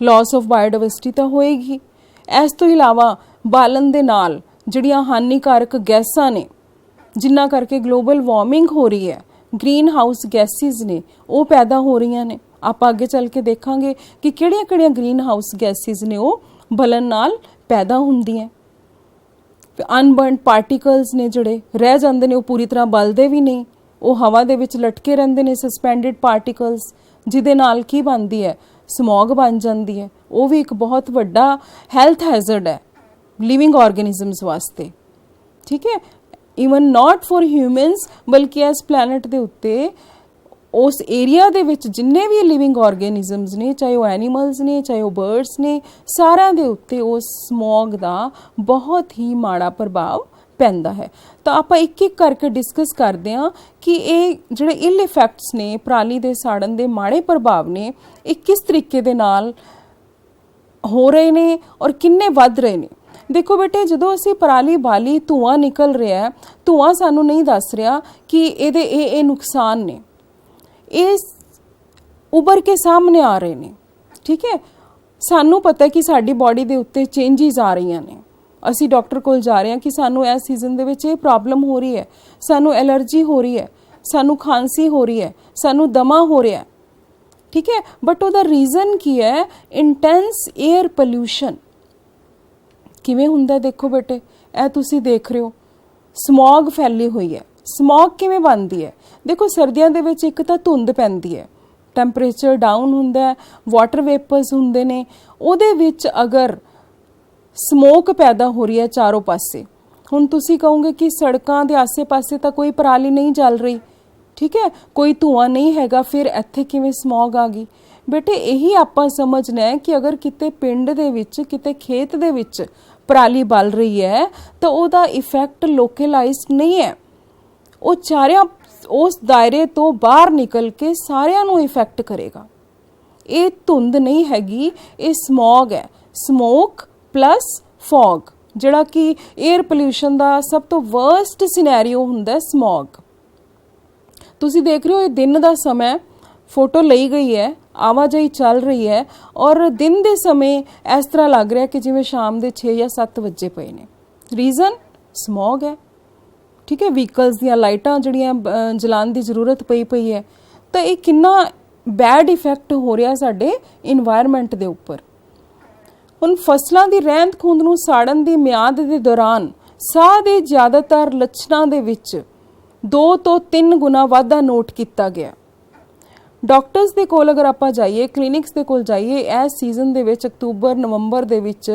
ਲਾਸ ਆਫ ਬਾਇਓਡਾਇਵਰਸਿਟੀ ਤਾਂ ਹੋਏਗੀ। ਇਸ ਤੋਂ ਇਲਾਵਾ ਬਾਲਣ ਦੇ ਨਾਲ ਜਿਹੜੀਆਂ ਹਾਨੀਕਾਰਕ ਗੈਸਾਂ ਨੇ, ਜਿਨ੍ਹਾਂ ਕਰਕੇ ਗਲੋਬਲ ਵਾਰਮਿੰਗ ਹੋ ਰਹੀ ਹੈ, ਗ੍ਰੀਨ ਹਾਊਸ ਗੈਸਿਸ ਨੇ, ਉਹ ਪੈਦਾ ਹੋ ਰਹੀਆਂ ਨੇ। ਆਪਾਂ ਅੱਗੇ ਚੱਲ ਕੇ ਦੇਖਾਂਗੇ ਕਿ ਕਿਹੜੀਆਂ-ਕਿਹੜੀਆਂ ਗ੍ਰੀਨ ਹਾਊਸ ਗੈਸਿਸ ਨੇ ਉਹ ਬਲਨ ਨਾਲ ਪੈਦਾ ਹੁੰਦੀਆਂ। ਅਨਬਰਨਡ ਪਾਰਟੀਕਲਸ ਨੇ ਜਿਹੜੇ ਰਹਿ ਜਾਂਦੇ ਨੇ, ਉਹ ਪੂਰੀ ਤਰ੍ਹਾਂ ਬਲਦੇ ਵੀ ਨਹੀਂ, ਉਹ ਹਵਾ ਦੇ ਵਿੱਚ ਲਟਕੇ ਰਹਿੰਦੇ ਨੇ, ਸਸਪੈਂਡਡ ਪਾਰਟੀਕਲਸ, ਜਿਹਦੇ ਨਾਲ ਕੀ ਬਣਦੀ ਹੈ, ਸਮੌਗ ਬਣ ਜਾਂਦੀ ਹੈ। ਉਹ ਵੀ ਇੱਕ ਬਹੁਤ ਵੱਡਾ ਹੈਲਥ ਹੈਜ਼ਰਡ ਹੈ ਲਿਵਿੰਗ ਆਰਗੇਨਿਜ਼ਮਸ ਵਾਸਤੇ। ਠੀਕ ਹੈ, ਈਵਨ ਨਾਟ ਫॉर ਹਿਊਮਨਸ, ਬਲਕਿ ਇਸ ਪਲੈਨਟ ਦੇ ਉੱਤੇ ਉਸ ਏਰੀਆ ਦੇ ਵਿੱਚ ਜਿੰਨੇ ਵੀ ਲਿਵਿੰਗ ਆਰਗੇਨਿਜ਼ਮਸ ਨੇ, ਚਾਹੇ ਉਹ ਐਨੀਮਲਸ ਨੇ, ਚਾਹੇ ਉਹ ਬਰਡਸ ਨੇ, ਸਾਰਿਆਂ ਦੇ ਉੱਤੇ ਉਸ ਸਮੌਗ ਦਾ ਬਹੁਤ ਹੀ ਮਾੜਾ ਪ੍ਰਭਾਵ ਪੈਂਦਾ ਹੈ। ਤਾਂ ਆਪਾਂ ਇੱਕ ਇੱਕ ਕਰਕੇ ਡਿਸਕਸ ਕਰਦੇ ਹਾਂ ਕਿ ਇਹ ਜਿਹੜੇ ਇਲ ਇਫੈਕਟਸ ਨੇ, ਪਰਾਲੀ ਦੇ ਸਾੜਨ ਦੇ ਮਾੜੇ ਪ੍ਰਭਾਵ ਨੇ, ਇਹ ਕਿਸ ਤਰੀਕੇ ਦੇ ਨਾਲ ਹੋ ਰਹੇ ਨੇ ਔਰ ਕਿੰਨੇ ਵੱਧ ਰਹੇ ਨੇ। ਦੇਖੋ ਬੇਟੇ, ਜਦੋਂ ਅਸੀਂ ਪਰਾਲੀ ਬਾਲੀ, ਧੂਆਂ ਨਿਕਲ ਰਿਹਾ ਹੈ, ਧੂਆਂ ਸਾਨੂੰ ਨਹੀਂ ਦੱਸ ਰਿਹਾ ਕਿ ਇਹਦੇ ਇਹ ਨੁਕਸਾਨ ਨੇ, ਇਹ ਉੱਭਰ ਕੇ ਸਾਹਮਣੇ ਆ ਰਹੇ ਨੇ। ਠੀਕ ਹੈ, ਸਾਨੂੰ ਪਤਾ ਕਿ ਸਾਡੀ ਬਾਡੀ ਦੇ ਉੱਤੇ ਚੇਂਜਿਸ ਆ ਰਹੀਆਂ ਨੇ। ਅਸੀਂ ਡਾਕਟਰ ਕੋਲ ਜਾ ਰਹੇ ਹਾਂ ਕਿ ਸਾਨੂੰ ਇਸ ਸੀਜ਼ਨ ਦੇ ਵਿੱਚ ਇਹ ਪ੍ਰੋਬਲਮ ਹੋ ਰਹੀ ਹੈ, ਸਾਨੂੰ ਐਲਰਜੀ ਹੋ ਰਹੀ ਹੈ, ਸਾਨੂੰ ਖਾਂਸੀ ਹੋ ਰਹੀ ਹੈ, ਸਾਨੂੰ ਦਮਾ ਹੋ ਰਿਹਾ ਹੈ। ਠੀਕ ਹੈ, ਬਟ ਉਹਦਾ ਰੀਜ਼ਨ ਕੀ ਹੈ? Intense air pollution. ਕਿਵੇਂ ਹੁੰਦਾ ਦੇਖੋ ਬੇਟੇ, ਇਹ ਤੁਸੀਂ ਦੇਖ ਰਹੇ ਹੋ ਸਮੌਗ ਫੈਲੀ ਹੋਈ ਹੈ। ਸਮੌਗ ਕਿਵੇਂ ਬਣਦੀ ਹੈ? ਦੇਖੋ, ਸਰਦੀਆਂ ਦੇ ਵਿੱਚ ਇੱਕ ਤਾਂ ਧੁੰਦ ਪੈਂਦੀ ਹੈ, ਟੈਂਪਰੇਚਰ ਡਾਊਨ ਹੁੰਦਾ ਹੈ, ਵਾਟਰ ਵੇਪਰਸ ਹੁੰਦੇ ਨੇ, ਉਹਦੇ ਵਿੱਚ ਅਗਰ ਸਮੋਕ ਪੈਦਾ ਹੋ ਰਹੀ ਹੈ ਚਾਰੋਂ ਪਾਸੇ। ਹੁਣ ਤੁਸੀਂ ਕਹੋਗੇ ਕਿ ਸੜਕਾਂ ਦੇ ਆਸੇ-ਪਾਸੇ ਤਾਂ ਕੋਈ ਪਰਾਲੀ ਨਹੀਂ ਜਲ ਰਹੀ, ਠੀਕ ਹੈ, ਕੋਈ ਧੂਆਂ ਨਹੀਂ ਹੈਗਾ, ਫਿਰ ਇੱਥੇ ਕਿਵੇਂ ਸਮੌਗ ਆ ਗਈ? ਬੇਟੇ, ਇਹੀ ਆਪਾਂ ਸਮਝਣਾ ਹੈ ਕਿ ਅਗਰ ਕਿਤੇ ਪਿੰਡ ਦੇ ਵਿੱਚ, ਕਿਤੇ ਖੇਤ ਦੇ ਵਿੱਚ ਪਰਾਲੀ ਬਲ ਰਹੀ ਹੈ ਤਾਂ ਉਹਦਾ ਇਫੈਕਟ ਲੋਕਲਾਈਜ਼ਡ ਨਹੀਂ ਹੈ, ਉਹ ਉਸ ਦਾਇਰੇ ਤੋਂ ਬਾਹਰ ਨਿਕਲ ਕੇ ਸਾਰਿਆਂ ਨੂੰ ਇਫੈਕਟ ਕਰੇਗਾ। ਇਹ ਧੁੰਦ ਨਹੀਂ ਹੈਗੀ, ਇਹ ਸਮੌਗ ਹੈ। ਸਮੋਕ ਪਲੱਸ ਫੌਗ, ਜਿਹੜਾ ਕਿ 에ਅਰ ਪੋਲਿਊਸ਼ਨ ਦਾ ਸਭ ਤੋਂ ਵਰਸਟ ਸਿਨੈਰੀਓ ਹੁੰਦਾ ਸਮੌਗ। ਤੁਸੀਂ ਦੇਖ ਰਹੇ ਹੋ, ਇਹ ਦਿਨ ਦਾ ਸਮਾਂ, ਫੋਟੋ ਲਈ ਗਈ ਹੈ, ਆਵਾਜਾਈ ਚੱਲ ਰਹੀ ਹੈ ਔਰ ਦਿਨ ਦੇ ਸਮੇਂ ਇਸ ਤਰ੍ਹਾਂ ਲੱਗ ਰਿਹਾ ਕਿ ਜਿਵੇਂ ਸ਼ਾਮ ਦੇ 6 ਜਾਂ 7 ਵਜੇ ਪਏ ਨੇ। ਰੀਜ਼ਨ ਸਮੌਗ ਹੈ। ਠੀਕ ਹੈ, ਵਹੀਕਲਸ ਦੀਆਂ ਲਾਈਟਾਂ ਜਿਹੜੀਆਂ ਜਲਾਉਣ ਦੀ ਜ਼ਰੂਰਤ ਪਈ ਹੈ। ਤਾਂ ਇਹ ਕਿੰਨਾ ਬੈਡ ਇਫੈਕਟ ਹੋ ਰਿਹਾ ਸਾਡੇ ਇਨਵਾਇਰਮੈਂਟ ਦੇ ਉੱਪਰ। ਹੁਣ ਫਸਲਾਂ ਦੀ ਰਹਿੰਦ ਖੂੰਹਦ ਨੂੰ ਸਾੜਨ ਦੀ ਮਿਆਦ ਦੇ ਦੌਰਾਨ ਸਾਹ ਦੇ ਜ਼ਿਆਦਾਤਰ ਲੱਛਣਾਂ ਦੇ ਵਿੱਚ 2 ਤੋਂ 3 ਗੁਣਾ ਵਾਧਾ ਨੋਟ ਕੀਤਾ ਗਿਆ। ਡਾਕਟਰਸ ਦੇ ਕੋਲ ਅਗਰ ਆਪਾਂ ਜਾਈਏ, ਕਲੀਨਿਕਸ ਦੇ ਕੋਲ ਜਾਈਏ, ਇਸ ਸੀਜ਼ਨ ਦੇ ਵਿੱਚ ਅਕਤੂਬਰ ਨਵੰਬਰ ਦੇ ਵਿੱਚ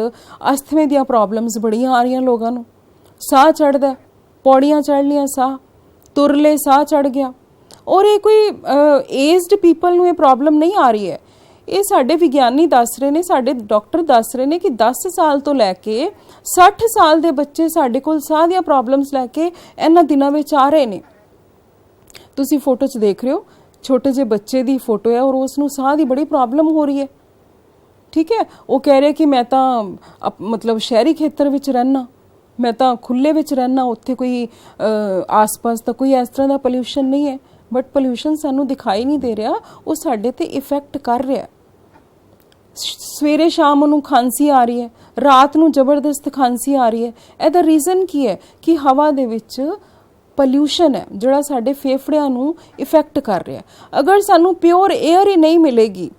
ਅਸਥਮੇ ਦੀਆਂ ਪ੍ਰੋਬਲਮਸ ਬੜੀਆਂ ਆ ਰਹੀਆਂ ਲੋਕਾਂ ਨੂੰ। ਸਾਹ ਚੜ੍ਹਦਾ, ਪੌੜੀਆਂ ਚੜ੍ਹ ਲੀਆਂ, ਸਾਹ ਤੁਰ ਲਏ, ਸਾਹ ਚੜ੍ਹ ਗਿਆ। ਔਰ ਇਹ ਕੋਈ ਏਜਡ ਪੀਪਲ ਨੂੰ ਇਹ ਪ੍ਰੋਬਲਮ ਨਹੀਂ ਆ ਰਹੀ ਹੈ, ਇਹ ਸਾਡੇ ਵਿਗਿਆਨੀ ਦੱਸ ਰਹੇ ਨੇ, ਸਾਡੇ ਡਾਕਟਰ ਦੱਸ ਰਹੇ ਨੇ ਕਿ 10 ਸਾਲ ਤੋਂ ਲੈ ਕੇ 60 ਸਾਲ ਦੇ ਬੱਚੇ ਸਾਡੇ ਕੋਲ ਸਾਹ ਦੀਆਂ ਪ੍ਰੋਬਲਮਸ ਲੈ ਕੇ ਇਹਨਾਂ ਦਿਨਾਂ ਵਿੱਚ ਆ ਰਹੇ ਨੇ। ਤੁਸੀਂ ਫੋਟੋ 'ਚ ਦੇਖ ਰਹੇ ਹੋ, ਛੋਟੇ ਜਿਹੇ ਬੱਚੇ ਦੀ ਫੋਟੋ ਹੈ ਔਰ ਉਸ ਨੂੰ ਸਾਹ ਦੀ ਬੜੀ ਪ੍ਰੋਬਲਮ ਹੋ ਰਹੀ ਹੈ। ਠੀਕ ਹੈ, ਉਹ ਕਹਿ ਰਿਹਾ ਕਿ ਮੈਂ ਤਾਂ ਮਤਲਬ ਸ਼ਹਿਰੀ ਖੇਤਰ ਵਿੱਚ ਰਹਿਣਾ, ਮੈਂ ਤਾਂ ਖੁੱਲੇ ਵਿੱਚ ਰਹਿਣਾ, ਉੱਥੇ ਕੋਈ ਆਸ-ਪਾਸ ਤਾਂ ਕੋਈ ਇਸ ਤਰ੍ਹਾਂ ਦਾ ਪੋਲਿਊਸ਼ਨ ਨਹੀਂ ਹੈ। ਬਟ ਪੋਲਿਊਸ਼ਨ ਸਾਨੂੰ ਦਿਖਾਈ ਨਹੀਂ ਦੇ ਰਿਹਾ, ਉਹ ਸਾਡੇ ਤੇ ਇਫੈਕਟ ਕਰ ਰਿਹਾ। ਸਵੇਰੇ ਸ਼ਾਮ ਉਹਨੂੰ ਖਾਂਸੀ ਆ ਰਹੀ ਹੈ, ਰਾਤ ਨੂੰ ਜ਼ਬਰਦਸਤ ਖਾਂਸੀ ਆ ਰਹੀ ਹੈ। ਇਹਦਾ ਰੀਜ਼ਨ ਕੀ ਹੈ ਕਿ ਹਵਾ ਦੇ ਵਿੱਚ ਪੋਲਿਊਸ਼ਨ ਹੈ ਜਿਹੜਾ ਸਾਡੇ ਫੇਫੜਿਆਂ ਨੂੰ ਇਫੈਕਟ ਕਰ ਰਿਹਾ। ਅਗਰ ਸਾਨੂੰ ਪਿਓਰ 에ਅਰ ਹੀ ਨਹੀਂ ਮਿਲੇਗੀ,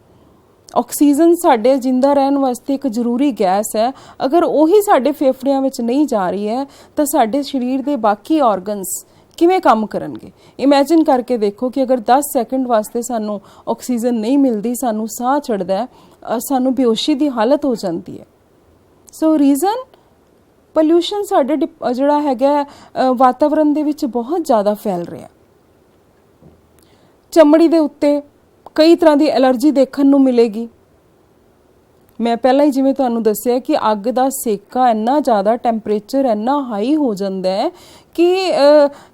ਆਕਸੀਜਨ ਸਾਡੇ ਜਿੰਦਾ ਰਹਿਣ ਵਾਸਤੇ ਇੱਕ ਜ਼ਰੂਰੀ ਗੈਸ ਹੈ, ਅਗਰ ਉਹੀ ਸਾਡੇ ਫੇਫੜਿਆਂ ਵਿੱਚ ਨਹੀਂ ਜਾ ਰਹੀ ਹੈ ਤਾਂ ਸਾਡੇ ਸਰੀਰ ਦੇ ਬਾਕੀ ਆਰਗਨਸ ਕਿਵੇਂ ਕੰਮ ਕਰਨਗੇ। ਇਮੇਜਿਨ ਕਰਕੇ ਦੇਖੋ ਕਿ ਅਗਰ 10 ਸੈਕਿੰਡ ਵਾਸਤੇ ਸਾਨੂੰ ਆਕਸੀਜਨ ਨਹੀਂ ਮਿਲਦੀ, ਸਾਨੂੰ ਸਾਹ ਚੜਦਾ ਹੈ, ਸਾਨੂੰ ਬੇਹੋਸ਼ੀ ਦੀ ਹਾਲਤ ਹੋ ਜਾਂਦੀ ਹੈ। ਸੋ ਰੀਜ਼ਨ ਪੋਲਿਊਸ਼ਨ ਸਾਡੇ ਜਿਹੜਾ ਹੈਗਾ ਵਾਤਾਵਰਣ ਦੇ ਵਿੱਚ ਬਹੁਤ ਜ਼ਿਆਦਾ ਫੈਲ ਰਿਹਾ। ਚਮੜੀ ਦੇ ਉੱਤੇ ਕਈ ਤਰ੍ਹਾਂ ਦੀ ਐਲਰਜੀ ਦੇਖਣ ਨੂੰ ਮਿਲੇਗੀ। ਮੈਂ ਪਹਿਲਾਂ ਹੀ ਜਿਵੇਂ ਤੁਹਾਨੂੰ ਦੱਸਿਆ ਕਿ ਅੱਗ ਦਾ ਸੇਕਾ ਇੰਨਾ ਜ਼ਿਆਦਾ, ਟੈਂਪਰੇਚਰ ਇੰਨਾ ਹਾਈ ਹੋ ਜਾਂਦਾ ਹੈ ਕਿ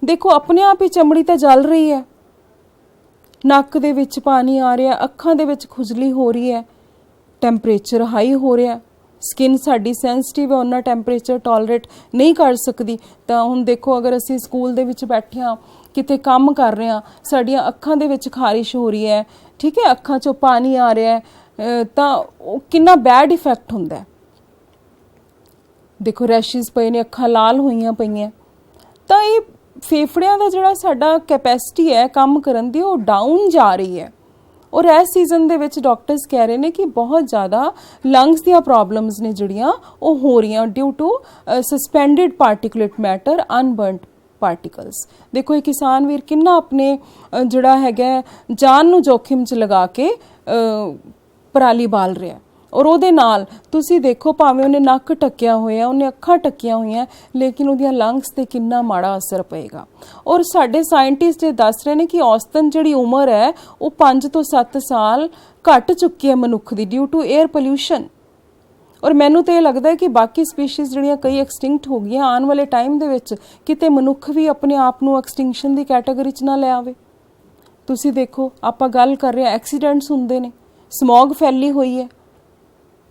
ਦੇਖੋ ਆਪਣੇ ਆਪ ਹੀ ਚਮੜੀ ਤਾਂ ਜਲ ਰਹੀ ਹੈ, ਨੱਕ ਦੇ ਵਿੱਚ ਪਾਣੀ ਆ ਰਿਹਾ, ਅੱਖਾਂ ਦੇ ਵਿੱਚ ਖੁਜਲੀ ਹੋ ਰਹੀ ਹੈ, ਟੈਂਪਰੇਚਰ ਹਾਈ ਹੋ ਰਿਹਾ। ਸਕਿਨ ਸਾਡੀ ਸੈਂਸਿਟਿਵ ਹੈ, ਉਹਨਾਂ ਟੈਂਪਰੇਚਰ ਟੋਲਰੇਟ ਨਹੀਂ ਕਰ ਸਕਦੀ। ਤਾਂ ਹੁਣ ਦੇਖੋ, ਅਗਰ ਅਸੀਂ ਸਕੂਲ ਦੇ ਵਿੱਚ ਬੈਠੇ ਹਾਂ, ਕਿਤੇ ਕੰਮ ਕਰ ਰਹੇ ਹਾਂ, ਸਾਡੀਆਂ ਅੱਖਾਂ ਦੇ ਵਿੱਚ ਖਾਰਿਸ਼ ਹੋ ਰਹੀ ਹੈ, ਠੀਕ ਹੈ, ਅੱਖਾਂ 'ਚੋਂ ਪਾਣੀ ਆ ਰਿਹਾ ਹੈ, ਤਾਂ ਉਹ ਕਿੰਨਾ ਬੈਡ ਇਫੈਕਟ ਹੁੰਦਾ ਹੈ। ਦੇਖੋ ਰੈਸ਼ਿਸ ਪਏ ਨੇ, ਅੱਖਾਂ ਲਾਲ ਹੋਈਆਂ ਪਈਆਂ। ਤਾਂ ਇਹ ਫੇਫੜਿਆਂ ਦਾ ਜਿਹੜਾ ਸਾਡਾ ਕੈਪੈਸਿਟੀ ਹੈ ਕੰਮ ਕਰਨ ਦੀ, ਉਹ ਡਾਊਨ ਜਾ ਰਹੀ ਹੈ। ਔਰ ਇਸ ਸੀਜ਼ਨ ਦੇ ਵਿੱਚ ਡਾਕਟਰਸ ਕਹਿ ਰਹੇ ਨੇ ਕਿ ਬਹੁਤ ਜ਼ਿਆਦਾ ਲੰਗਸ ਦੀਆਂ ਪ੍ਰੋਬਲਮਸ ਨੇ ਜਿਹੜੀਆਂ ਉਹ ਹੋ ਰਹੀਆਂ due to suspended particulate matter, unburned particles. ਦੇਖੋ ਇਹ ਕਿਸਾਨ ਵੀਰ ਕਿੰਨਾ ਆਪਣੇ ਜਿਹੜਾ ਹੈਗਾ ਜਾਨ ਨੂੰ ਜੋਖਿਮ 'ਚ ਲਗਾ ਕੇ ਪਰਾਲੀ ਬਾਲ ਰਿਹਾ। ਔਰ ਉਹਦੇ ਨਾਲ ਤੁਸੀਂ ਦੇਖੋ, ਭਾਵੇਂ ਉਹਨੇ ਨੱਕ ਢੱਕਿਆ ਹੋਇਆ, ਉਹਨੇ ਅੱਖਾਂ ਢੱਕੀਆਂ ਹੋਈਆਂ, ਲੇਕਿਨ ਉਹਦੀਆਂ ਲੰਗਸ ਤੇ ਕਿੰਨਾ ਮਾੜਾ ਅਸਰ ਪਏਗਾ। ਔਰ ਸਾਡੇ ਸਾਇੰਟਿਸਟ ਇਹ ਦੱਸ ਰਹੇ ਨੇ ਕਿ ਔਸਤਨ ਜਿਹੜੀ ਉਮਰ ਹੈ ਉਹ 5 ਤੋਂ 7 ਸਾਲ ਘਟ ਚੁੱਕੀ ਹੈ ਮਨੁੱਖ ਦੀ, ਡਿਊ ਟੂ 에ਅਰ ਪੋਲਿਊਸ਼ਨ। ਔਰ ਮੈਨੂੰ ਤਾਂ ਇਹ ਲੱਗਦਾ ਹੈ ਕਿ ਬਾਕੀ ਸਪੀਸ਼ੀਜ਼ ਜਿਹੜੀਆਂ ਕਈ ਐਕਸਟਿੰਕਟ ਹੋ ਗਈਆਂ, ਆਉਣ ਵਾਲੇ ਟਾਈਮ ਦੇ ਵਿੱਚ ਕਿਤੇ ਮਨੁੱਖ ਵੀ ਆਪਣੇ ਆਪ ਨੂੰ ਐਕਸਟਿੰਕਸ਼ਨ ਦੀ ਕੈਟਾਗਰੀ 'ਚ ਨਾ ਲੈ ਆਵੇ। ਤੁਸੀਂ ਦੇਖੋ, ਆਪਾਂ ਗੱਲ ਕਰ ਰਹੇ ਹਾਂ, ਐਕਸੀਡੈਂਟਸ ਹੁੰਦੇ ਨੇ, ਸਮੌਗ ਫੈਲੀ ਹੋਈ ਹੈ।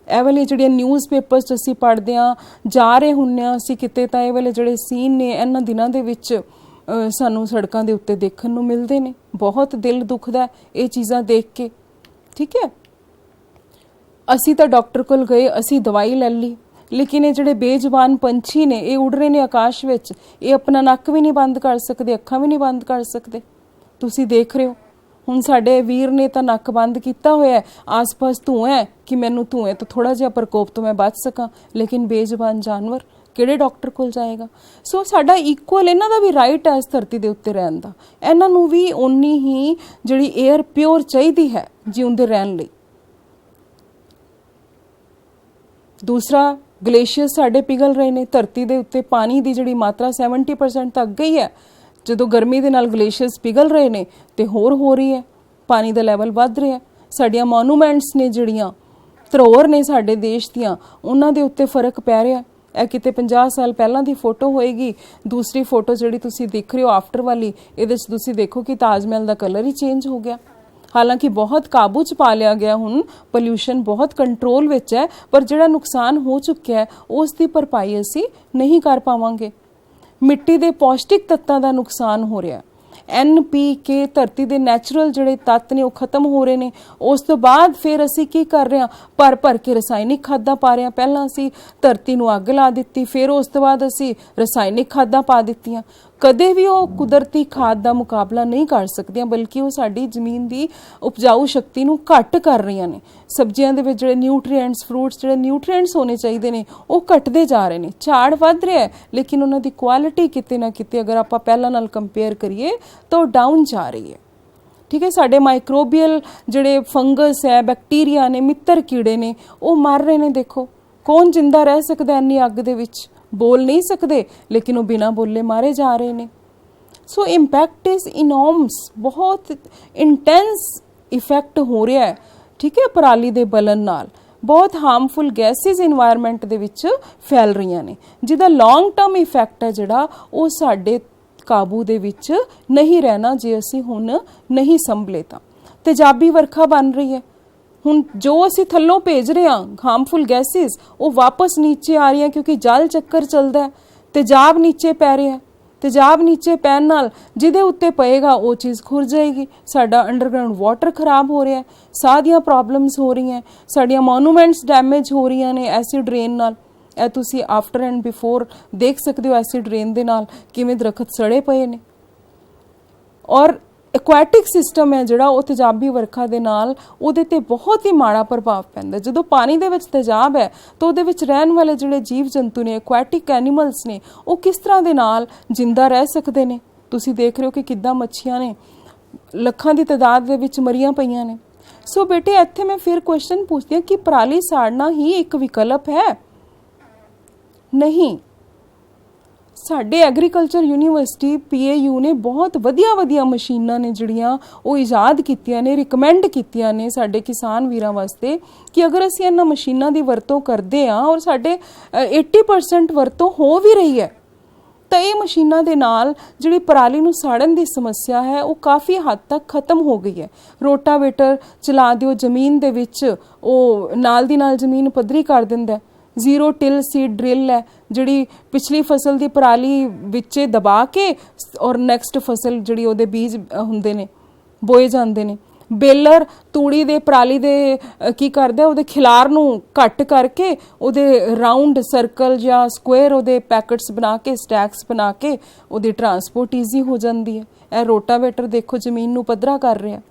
ਇਹ ਵਾਲੇ ਜਿਹੜੀਆਂ ਨਿਊਜ਼ ਪੇਪਰਸ 'ਚ ਅਸੀਂ ਪੜ੍ਹਦੇ ਹਾਂ, ਜਾ ਰਹੇ ਹੁੰਦੇ ਹਾਂ ਅਸੀਂ ਕਿਤੇ, ਤਾਂ ਇਹ ਵਾਲੇ ਜਿਹੜੇ ਸੀਨ ਨੇ ਇਹਨਾਂ ਦਿਨਾਂ ਦੇ ਵਿੱਚ ਸਾਨੂੰ ਸੜਕਾਂ ਦੇ ਉੱਤੇ ਦੇਖਣ ਨੂੰ ਮਿਲਦੇ ਨੇ। ਬਹੁਤ ਦਿਲ ਦੁਖਦਾ ਇਹ ਚੀਜ਼ਾਂ ਦੇਖ ਕੇ। ਠੀਕ ਹੈ, ਅਸੀਂ ਤਾਂ ਡਾਕਟਰ ਕੋਲ ਗਏ, ਅਸੀਂ ਦਵਾਈ ਲੈ ਲਈ, ਲੇਕਿਨ ਇਹ ਜਿਹੜੇ ਬੇਜ਼ੁਬਾਨ ਪੰਛੀ ਨੇ, ਇਹ ਉੱਡ ਰਹੇ ਨੇ ਆਕਾਸ਼ ਵਿੱਚ, ਇਹ ਆਪਣਾ ਨੱਕ ਵੀ ਨਹੀਂ ਬੰਦ ਕਰ ਸਕਦੇ, ਅੱਖਾਂ ਵੀ ਨਹੀਂ ਬੰਦ ਕਰ ਸਕਦੇ। ਤੁਸੀਂ ਦੇਖ ਰਹੇ ਹੋ, ਹੁਣ ਸਾਡੇ ਵੀਰ ਨੇ ਤਾਂ ਨੱਕ ਬੰਦ ਕੀਤਾ ਹੋਇਆ, ਆਸ-ਪਾਸ ਧੂੰਆਂ ਹੈ ਕਿ ਮੈਨੂੰ ਧੂੰਏ ਤੋਂ ਥੋੜਾ ਜਿਹਾ ਪ੍ਰਕੋਪ ਤੋਂ ਮੈਂ ਬਚ ਸਕਾਂ, ਲੇਕਿਨ ਬੇਜ਼ੁਬਾਨ ਜਾਨਵਰ ਕਿਹੜੇ ਡਾਕਟਰ ਕੋਲ ਜਾਏਗਾ। ਸੋ ਸਾਡਾ ਇਕੁਅਲ, ਇਹਨਾਂ ਦਾ ਵੀ ਰਾਈਟ ਹੈ ਇਸ ਧਰਤੀ ਦੇ ਉੱਤੇ ਰਹਿਣ ਦਾ, ਇਹਨਾਂ ਨੂੰ ਵੀ ਓਨੀ ਹੀ ਜਿਹੜੀ 에ਅਰ ਪਿਓਰ ਚਾਹੀਦੀ ਹੈ ਜਿਉਂਦੇ ਰਹਿਣ ਲਈ। ਦੂਸਰਾ, ਗਲੇਸ਼ੀਅਰਸ ਸਾਡੇ ਪਿਘਲ ਰਹੇ ਨੇ, ਧਰਤੀ ਦੇ ਉੱਤੇ ਪਾਣੀ ਦੀ ਜਿਹੜੀ ਮਾਤਰਾ 70% ਤੱਕ ਗਈ ਹੈ। ਜਦੋਂ ਗਰਮੀ ਦੇ ਨਾਲ ਗਲੇਸ਼ੀਅਰਸ ਪਿਘਲ ਰਹੇ ਨੇ ਤੇ ਹੋਰ ਹੋ ਰਹੀ ਹੈ, ਪਾਣੀ ਦਾ ਲੈਵਲ ਵੱਧ ਰਿਹਾ। ਸਾਡੀਆਂ ਮੋਨੂਮੈਂਟਸ ਨੇ ਜਿਹੜੀਆਂ ਧਰੋਹਰ ਨੇ ਸਾਡੇ ਦੇਸ਼ ਦੀਆਂ, ਉਹਨਾਂ ਦੇ ਉੱਤੇ ਫਰਕ ਪੈ ਰਿਹਾ। ਇਹ ਕਿਤੇ 50 ਸਾਲ ਪਹਿਲਾਂ ਦੀ ਫੋਟੋ ਹੋਏਗੀ, ਦੂਸਰੀ ਫੋਟੋ ਜਿਹੜੀ ਤੁਸੀਂ ਦੇਖ ਰਹੇ ਹੋ ਆਫਟਰ ਵਾਲੀ, ਇਹਦੇ 'ਚ ਤੁਸੀਂ ਦੇਖੋ ਕਿ ਤਾਜ ਮਹਿਲ ਦਾ ਕਲਰ ਹੀ ਚੇਂਜ ਹੋ ਗਿਆ। ਹਾਲਾਂਕਿ ਬਹੁਤ ਕਾਬੂ 'ਚ ਪਾ ਲਿਆ ਗਿਆ, ਹੁਣ ਪੋਲਿਊਸ਼ਨ ਬਹੁਤ ਕੰਟਰੋਲ ਵਿੱਚ ਹੈ, ਪਰ ਜਿਹੜਾ ਨੁਕਸਾਨ ਹੋ ਚੁੱਕਿਆ ਹੈ ਉਸ ਦੀ ਭਰਪਾਈ ਅਸੀਂ ਨਹੀਂ ਕਰ ਪਾਵਾਂਗੇ। ਮਿੱਟੀ ਦੇ ਪੌਸ਼ਟਿਕ ਤੱਤਾਂ ਦਾ ਨੁਕਸਾਨ ਹੋ ਰਿਹਾ। NPK, ਧਰਤੀ ਦੇ ਨੈਚੁਰਲ ਜਿਹੜੇ ਤੱਤ ਨੇ ਉਹ ਖਤਮ ਹੋ ਰਹੇ ਨੇ। ਉਸ ਤੋਂ ਬਾਅਦ ਫਿਰ ਅਸੀਂ ਕੀ ਕਰ ਰਹੇ ਹਾਂ, ਭਰ ਕੇ ਰਸਾਇਣਿਕ ਖਾਦਾਂ ਪਾ ਰਹੇ ਹਾਂ। ਪਹਿਲਾਂ ਅਸੀਂ ਧਰਤੀ ਨੂੰ ਅੱਗ ਲਾ ਦਿੱਤੀ, ਫਿਰ ਉਸ ਤੋਂ ਬਾਅਦ ਅਸੀਂ ਰਸਾਇਣਿਕ ਖਾਦਾਂ ਪਾ ਦਿੱਤੀਆਂ। ਕਦੇ ਵੀ ਉਹ ਕੁਦਰਤੀ ਖਾਦ ਦਾ ਮੁਕਾਬਲਾ ਨਹੀਂ ਕਰ ਸਕਦੀਆਂ, ਬਲਕਿ ਉਹ ਸਾਡੀ ਜ਼ਮੀਨ ਦੀ ਉਪਜਾਊ ਸ਼ਕਤੀ ਨੂੰ ਘੱਟ ਕਰ ਰਹੀਆਂ ਨੇ। ਸਬਜ਼ੀਆਂ ਦੇ ਵਿੱਚ ਜਿਹੜੇ ਨਿਊਟ੍ਰੀਐਂਟਸ, ਫਰੂਟਸ ਜਿਹੜੇ ਨਿਊਟ੍ਰੀਐਂਟਸ ਹੋਣੇ ਚਾਹੀਦੇ ਨੇ ਉਹ ਘਟਦੇ ਜਾ ਰਹੇ ਨੇ। ਝਾੜ ਵੱਧ ਰਿਹਾ ਲੇਕਿਨ ਉਹਨਾਂ ਦੀ ਕੁਆਲਿਟੀ ਕਿਤੇ ਨਾ ਕਿਤੇ ਅਗਰ ਆਪਾਂ ਪਹਿਲਾਂ ਨਾਲ ਕੰਪੇਅਰ ਕਰੀਏ ਤਾਂ ਉਹ ਡਾਊਨ ਜਾ ਰਹੀ ਹੈ। ਠੀਕ ਹੈ, ਸਾਡੇ ਮਾਈਕਰੋਬੀਅਲ ਜਿਹੜੇ ਫੰਗਸ ਹੈ, ਬੈਕਟੀਰੀਆ ਨੇ, ਮਿੱਤਰ ਕੀੜੇ ਨੇ, ਉਹ ਮਰ ਰਹੇ ਨੇ। ਦੇਖੋ ਕੌਣ ਜਿੰਦਾ ਰਹਿ ਸਕਦਾ ਇੰਨੀ ਅੱਗ ਦੇ ਵਿੱਚ, ਬੋਲ ਨਹੀਂ ਸਕਦੇ ਲੇਕਿਨ ਉਹ ਬਿਨਾਂ ਬੋਲੇ ਮਾਰੇ ਜਾ ਰਹੇ ਨੇ। ਸੋ ਇੰਪੈਕਟ ਇਜ਼ ਇਨੋਰਮਸ, ਬਹੁਤ ਇੰਟੈਂਸ ਇਫੈਕਟ ਹੋ ਰਿਹਾ ਹੈ। ਠੀਕ ਹੈ, ਪਰਾਲੀ ਦੇ ਬਲਨ ਨਾਲ ਬਹੁਤ ਹਾਰਮਫੁਲ ਗੈਸਿਸ ਇਨਵਾਇਰਨਮੈਂਟ ਦੇ ਵਿੱਚ ਫੈਲ ਰਹੀਆਂ ਨੇ, ਜਿਹਦਾ ਲੌਂਗ ਟਰਮ ਇਫੈਕਟ ਹੈ ਜਿਹੜਾ ਉਹ ਸਾਡੇ ਕਾਬੂ ਦੇ ਵਿੱਚ ਨਹੀਂ ਰਹਿਣਾ ਜੇ ਅਸੀਂ ਹੁਣ ਨਹੀਂ ਸੰਭਲੇ ਤਾਂ। ਤੇਜ਼ਾਬੀ ਵਰਖਾ ਬਣ ਰਹੀ ਹੈ, ਹੁਣ ਜੋ ਅਸੀਂ ਥੱਲੋਂ ਭੇਜ ਰਹੇ ਹਾਂ ਹਾਰਮਫੁਲ ਗੈਸਿਸ ਉਹ ਵਾਪਸ ਨੀਚੇ ਆ ਰਹੀਆਂ, ਕਿਉਂਕਿ ਜਲ ਚੱਕਰ ਚੱਲਦਾ ਹੈ, ਤੇਜ਼ਾਬ ਨੀਚੇ ਪੈ ਰਿਹਾ, ਤੇਜ਼ਾਬ ਨੀਚੇ ਪੈਣ ਨਾਲ ਜਿਹਦੇ ਉੱਤੇ ਪਏਗਾ ਉਹ ਚੀਜ਼ ਖੁਰ ਜਾਏਗੀ, ਸਾਡਾ ਅੰਡਰਗਰਾਉਂਡ ਵਾਟਰ ਖਰਾਬ ਹੋ ਰਿਹਾ, ਸਾਹ ਦੀਆਂ ਪ੍ਰੋਬਲਮਸ ਹੋ ਰਹੀਆਂ, ਸਾਡੀਆਂ ਮੋਨੂਮੈਂਟਸ ਡੈਮੇਜ ਹੋ ਰਹੀਆਂ ਨੇ ਐਸਿਡ ਰੇਨ ਨਾਲ। ਇਹ ਤੁਸੀਂ ਆਫਟਰ ਐਂਡ ਬਿਫੋਰ ਦੇਖ ਸਕਦੇ ਹੋ ਐਸਿਡ ਰੇਨ ਦੇ ਨਾਲ ਕਿਵੇਂ ਦਰਖਤ ਸੜੇ ਪਏ ਨੇ। ਔਰ ਐਕੁਐਟਿਕ ਸਿਸਟਮ ਹੈ ਜਿਹੜਾ ਉਹ ਤੇਜ਼ਾਬੀ ਵਰਖਾ ਦੇ ਨਾਲ ਉਹਦੇ ਤੇ ਬਹੁਤ ਹੀ ਮਾੜਾ ਪ੍ਰਭਾਵ ਪੈਂਦਾ। ਜਦੋਂ ਪਾਣੀ ਦੇ ਵਿੱਚ ਤੇਜ਼ਾਬ ਹੈ ਤਾਂ ਉਹਦੇ ਵਿੱਚ ਰਹਿਣ ਵਾਲੇ ਜਿਹੜੇ ਜੀਵ ਜੰਤੂ ਨੇ, ਐਕੁਐਟਿਕ ਐਨੀਮਲਸ ਨੇ, ਉਹ ਕਿਸ ਤਰ੍ਹਾਂ ਦੇ ਨਾਲ ਜਿੰਦਾ ਰਹਿ ਸਕਦੇ ਨੇ। ਤੁਸੀਂ ਦੇਖ ਰਹੇ ਹੋ ਕਿ ਕਿੱਦਾਂ ਮੱਛੀਆਂ ਨੇ ਲੱਖਾਂ ਦੀ ਤਾਦਾਦ ਦੇ ਵਿੱਚ ਮਰੀਆਂ ਪਈਆਂ ਨੇ। ਸੋ ਬੇਟੇ ਇੱਥੇ ਮੈਂ ਫਿਰ ਕੁਐਸਚਨ ਪੁੱਛਦੀ ਹਾਂ ਕਿ ਪਰਾਲੀ ਸਾੜਨਾ ਹੀ ਇੱਕ ਵਿਕਲਪ ਹੈ? ਨਹੀਂ। ਸਾਡੇ ਐਗਰੀਕਲਚਰ ਯੂਨੀਵਰਸਿਟੀ PAU ਨੇ ਬਹੁਤ ਵਧੀਆ ਮਸ਼ੀਨਾਂ ਨੇ ਜਿਹੜੀਆਂ ਉਹ ਇਜਾਦ ਕੀਤੀਆਂ ਨੇ, ਰਿਕਮੈਂਡ ਕੀਤੀਆਂ ਨੇ ਸਾਡੇ ਕਿਸਾਨ ਵੀਰਾਂ ਵਾਸਤੇ ਕਿ ਅਗਰ ਅਸੀਂ ਇਹਨਾਂ ਮਸ਼ੀਨਾਂ ਦੀ ਵਰਤੋਂ ਕਰਦੇ ਹਾਂ ਔਰ ਸਾਡੇ 80% ਵਰਤੋਂ ਹੋ ਵੀ ਰਹੀ ਹੈ ਤਾਂ ਇਹ ਮਸ਼ੀਨਾਂ ਦੇ ਨਾਲ ਜਿਹੜੀ ਪਰਾਲੀ ਨੂੰ ਸਾੜਨ ਦੀ ਸਮੱਸਿਆ ਹੈ ਉਹ ਕਾਫੀ ਹੱਦ ਤੱਕ ਖਤਮ ਹੋ ਗਈ ਹੈ। ਰੋਟਾਵੇਟਰ ਚਲਾ ਦਿਓ ਜ਼ਮੀਨ ਦੇ ਵਿੱਚ, ਉਹ ਨਾਲ ਦੀ ਨਾਲ ਜ਼ਮੀਨ ਪੱਧਰੀ ਕਰ ਦਿੰਦਾ। ਜ਼ੀਰੋ ਟਿਲ ਸੀਡ ਡਰਿਲ ਹੈ ਜਿਹੜੀ ਪਿਛਲੀ ਫਸਲ ਦੀ ਪਰਾਲੀ ਵਿੱਚੇ ਦਬਾ ਕੇ ਔਰ ਨੈਕਸਟ ਫਸਲ ਜਿਹੜੀ ਉਹਦੇ ਬੀਜ ਹੁੰਦੇ ਨੇ ਬੋਏ ਜਾਂਦੇ ਨੇ। ਬੇਲਰ ਤੂੜੀ ਦੇ ਪਰਾਲੀ ਦੇ ਕੀ ਕਰਦਾ, ਉਹਦੇ ਖਿਲਾਰ ਨੂੰ ਘੱਟ ਕਰਕੇ ਉਹਦੇ ਰਾਉਂਡ ਸਰਕਲ ਜਾਂ ਸਕੁਅਰ ਉਹਦੇ ਪੈਕਟਸ ਬਣਾ ਕੇ, ਸਟੈਕਸ ਬਣਾ ਕੇ ਉਹਦੀ ਟਰਾਂਸਪੋਰਟ ਈਜ਼ੀ ਹੋ ਜਾਂਦੀ ਹੈ। ਇਹ ਰੋਟਾਵੇਟਰ ਦੇਖੋ ਜ਼ਮੀਨ ਨੂੰ ਪੱਧਰਾ ਕਰ ਰਿਹਾ,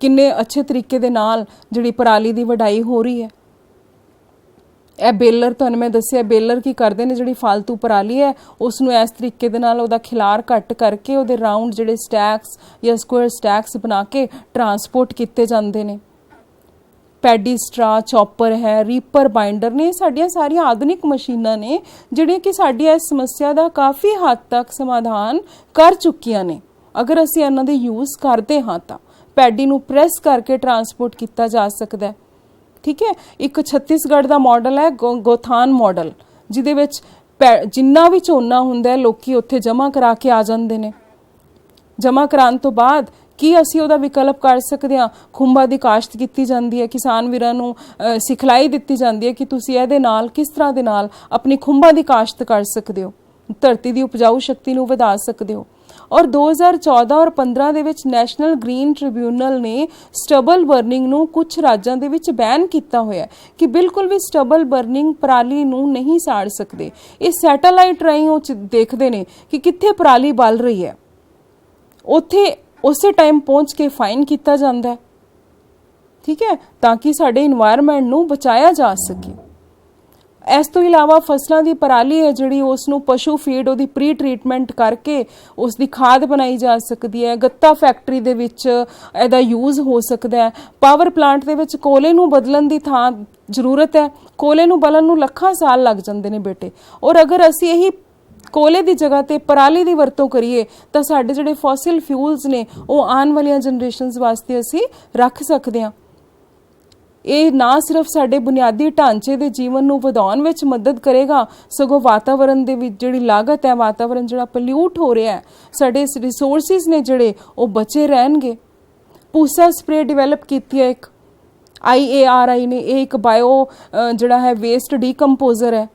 ਕਿੰਨੇ ਅੱਛੇ ਤਰੀਕੇ ਦੇ ਨਾਲ ਜਿਹੜੀ ਪਰਾਲੀ ਦੀ ਵਢਾਈ ਹੋ ਰਹੀ ਹੈ। ਇਹ ਬੇਲਰ ਤੁਹਾਨੂੰ ਮੈਂ ਦੱਸਿਆ, ਬੇਲਰ ਕੀ ਕਰਦੇ ਨੇ, ਜਿਹੜੀ ਫਾਲਤੂ ਪਰਾਲੀ ਹੈ ਉਸ ਨੂੰ ਇਸ ਤਰੀਕੇ ਦੇ ਨਾਲ ਉਹਦਾ ਖਿਲਾਰ ਘੱਟ ਕਰਕੇ ਉਹਦੇ ਰਾਉਂਡ ਜਿਹੜੇ ਸਟੈਕਸ ਜਾਂ ਸਕੁਅਰ ਸਟੈਕਸ ਬਣਾ ਕੇ ਟਰਾਂਸਪੋਰਟ ਕੀਤੇ ਜਾਂਦੇ ਨੇ। ਪੈਡੀ ਸਟਰਾ ਚੌਪਰ ਹੈ, ਰੀਪਰ ਬਾਈਂਡਰ ਨੇ, ਸਾਡੀਆਂ ਸਾਰੀਆਂ ਆਧੁਨਿਕ ਮਸ਼ੀਨਾਂ ਨੇ ਜਿਹੜੀਆਂ ਕਿ ਸਾਡੀ ਇਸ ਸਮੱਸਿਆ ਦਾ ਕਾਫੀ ਹੱਦ ਤੱਕ ਸਮਾਧਾਨ ਕਰ ਚੁੱਕੀਆਂ ਨੇ ਅਗਰ ਅਸੀਂ ਇਹਨਾਂ ਦੇ ਯੂਜ਼ ਕਰਦੇ ਹਾਂ ਤਾਂ। ਪੈਡੀ ਨੂੰ ਪ੍ਰੈਸ ਕਰਕੇ ਟਰਾਂਸਪੋਰਟ ਕੀਤਾ ਜਾ ਸਕਦਾ ਹੈ। ਠੀਕ ਹੈ, ਇੱਕ ਛੱਤੀਸਗੜ੍ਹ ਦਾ ਮਾਡਲ ਹੈ ਗੋਥਾਨ ਮਾਡਲ, ਜਿਹਦੇ ਵਿੱਚ ਜਿੰਨਾ ਵੀ ਝੋਨਾ ਹੁੰਦਾ ਲੋਕੀ ਉੱਥੇ ਜਮ੍ਹਾਂ ਕਰਾ ਕੇ ਆ ਜਾਂਦੇ ਨੇ। ਜਮ੍ਹਾਂ ਕਰਾਉਣ ਤੋਂ ਬਾਅਦ ਕੀ ਅਸੀਂ ਉਹਦਾ ਵਿਕਲਪ ਕਰ ਸਕਦੇ ਹਾਂ? ਖੁੰਭਾਂ ਦੀ ਕਾਸ਼ਤ ਕੀਤੀ ਜਾਂਦੀ ਹੈ, ਕਿਸਾਨ ਵੀਰਾਂ ਨੂੰ ਸਿਖਲਾਈ ਦਿੱਤੀ ਜਾਂਦੀ ਹੈ ਕਿ ਤੁਸੀਂ ਇਹਦੇ ਨਾਲ ਕਿਸ ਤਰ੍ਹਾਂ ਦੇ ਨਾਲ ਆਪਣੀ ਖੁੰਭਾਂ ਦੀ ਕਾਸ਼ਤ ਕਰ ਸਕਦੇ ਹੋ, ਧਰਤੀ ਦੀ ਉਪਜਾਊ ਸ਼ਕਤੀ ਨੂੰ ਵਧਾ ਸਕਦੇ ਹੋ। ਔਰ 2014 ਔਰ 15 ਦੇ ਵਿੱਚ ਨੈਸ਼ਨਲ ਗ੍ਰੀਨ ਟ੍ਰਿਬਿਊਨਲ ਨੇ ਸਟਬਲ ਬਰਨਿੰਗ ਨੂੰ ਕੁਝ ਰਾਜਾਂ ਦੇ ਵਿੱਚ ਬੈਨ ਕੀਤਾ ਹੋਇਆ ਕਿ ਬਿਲਕੁਲ ਵੀ ਸਟਬਲ ਬਰਨਿੰਗ ਪਰਾਲੀ ਨੂੰ ਨਹੀਂ ਸਾੜ ਸਕਦੇ। ਇਹ ਸੈਟੇਲਾਈਟ ਰਾਹੀਂ ਉਹ ਦੇਖਦੇ ਨੇ ਕਿ ਕਿੱਥੇ ਪਰਾਲੀ ਬਲ ਰਹੀ ਹੈ, ਉੱਥੇ ਉਸੇ ਟਾਈਮ ਪਹੁੰਚ ਕੇ ਫਾਈਨ ਕੀਤਾ ਜਾਂਦਾ ਹੈ। ਠੀਕ ਹੈ, ਤਾਂ ਕਿ ਸਾਡੇ ਇਨਵਾਇਰਨਮੈਂਟ ਨੂੰ ਬਚਾਇਆ ਜਾ ਸਕੇ। ਇਸ ਤੋਂ ਇਲਾਵਾ ਫਸਲਾਂ ਦੀ ਪਰਾਲੀ ਹੈ ਜਿਹੜੀ ਉਸ ਨੂੰ ਪਸ਼ੂ ਫੀਡ ਉਹਦੀ ਪ੍ਰੀ ਟ੍ਰੀਟਮੈਂਟ ਕਰਕੇ ਉਸ ਦੀ ਖਾਦ ਬਣਾਈ ਜਾ ਸਕਦੀ ਹੈ। ਗੱਤਾ ਫੈਕਟਰੀ ਦੇ ਵਿੱਚ ਇਹਦਾ ਯੂਜ਼ ਹੋ ਸਕਦਾ ਹੈ। ਪਾਵਰ ਪਲਾਂਟ ਦੇ ਵਿੱਚ ਕੋਲੇ ਨੂੰ ਬਦਲਣ ਦੀ ਥਾਂ ਜ਼ਰੂਰਤ ਹੈ, ਕੋਲੇ ਨੂੰ ਬਲਣ ਨੂੰ ਲੱਖਾਂ ਸਾਲ ਲੱਗ ਜਾਂਦੇ ਨੇ ਬੇਟੇ। ਔਰ ਅਗਰ ਅਸੀਂ ਇਹੀ ਕੋਲੇ ਦੀ ਜਗ੍ਹਾ ਤੇ ਪਰਾਲੀ ਦੀ ਵਰਤੋਂ ਕਰੀਏ ਤਾਂ ਸਾਡੇ ਜਿਹੜੇ ਫੋਸਿਲ ਫਿਊਲਸ ਨੇ ਉਹ ਆਉਣ ਵਾਲੀਆਂ ਜਨਰੇਸ਼ਨਸ ਵਾਸਤੇ ਅਸੀਂ ਰੱਖ ਸਕਦੇ ਹਾਂ। ਇਹ ਨਾ ਸਿਰਫ ਸਾਡੇ ਬੁਨਿਆਦੀ ਢਾਂਚੇ ਦੇ ਜੀਵਨ ਨੂੰ ਵਧਾਉਣ ਵਿੱਚ ਮਦਦ ਕਰੇਗਾ, ਸਗੋਂ ਵਾਤਾਵਰਣ ਦੇ ਵਿੱਚ ਜਿਹੜੀ ਲਾਗਤ ਹੈ, ਵਾਤਾਵਰਣ ਜਿਹੜਾ ਪੋਲਿਊਟ ਹੋ ਰਿਹਾ ਹੈ, ਸਾਡੇ ਰਿਸੋਰਸਿਸ ਨੇ ਜਿਹੜੇ ਉਹ ਬਚੇ ਰਹਿਣਗੇ। ਪੂਸਾ ਸਪਰੇ ਡਿਵੈਲਪ ਕੀਤੀ ਹੈ ਇੱਕ IARI ਨੇ, ਇਹ ਇੱਕ ਬਾਇਓ ਜਿਹੜਾ ਹੈ ਵੇਸਟ ਡੀਕੰਪੋਜ਼ਰ ਹੈ।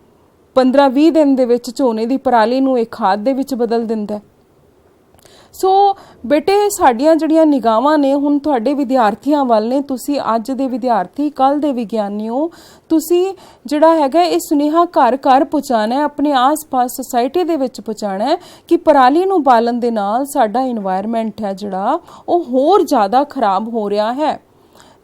15-20 ਦਿਨ ਦੇ ਵਿੱਚ ਝੋਨੇ ਦੀ ਪਰਾਲੀ ਨੂੰ ਇੱਕ ਖਾਦ ਦੇ ਵਿੱਚ ਬਦਲ ਦਿੰਦਾ। ਸੋ ਬੇਟੇ ਸਾਡੀਆਂ ਜਿਹੜੀਆਂ ਨਿਗਾਹਾਂ ਨੇ ਹੁਣ ਤੁਹਾਡੇ ਵਿਦਿਆਰਥੀਆਂ ਵੱਲ ਨੇ। ਤੁਸੀਂ ਅੱਜ ਦੇ ਵਿਦਿਆਰਥੀ, ਕੱਲ੍ਹ ਦੇ ਵਿਗਿਆਨੀ ਹੋ। ਤੁਸੀਂ ਜਿਹੜਾ ਹੈਗਾ ਇਹ ਸੁਨੇਹਾ ਘਰ ਘਰ ਪਹੁੰਚਾਉਣਾ ਹੈ, ਆਪਣੇ ਆਸ-ਪਾਸ ਸੁਸਾਇਟੀ ਦੇ ਵਿੱਚ ਪਹੁੰਚਾਉਣਾ ਹੈ ਕਿ ਪਰਾਲੀ ਨੂੰ ਬਾਲਣ ਦੇ ਨਾਲ ਸਾਡਾ ਇਨਵਾਇਰਨਮੈਂਟ ਹੈ ਜਿਹੜਾ ਉਹ ਹੋਰ ਜ਼ਿਆਦਾ ਖਰਾਬ ਹੋ ਰਿਹਾ ਹੈ।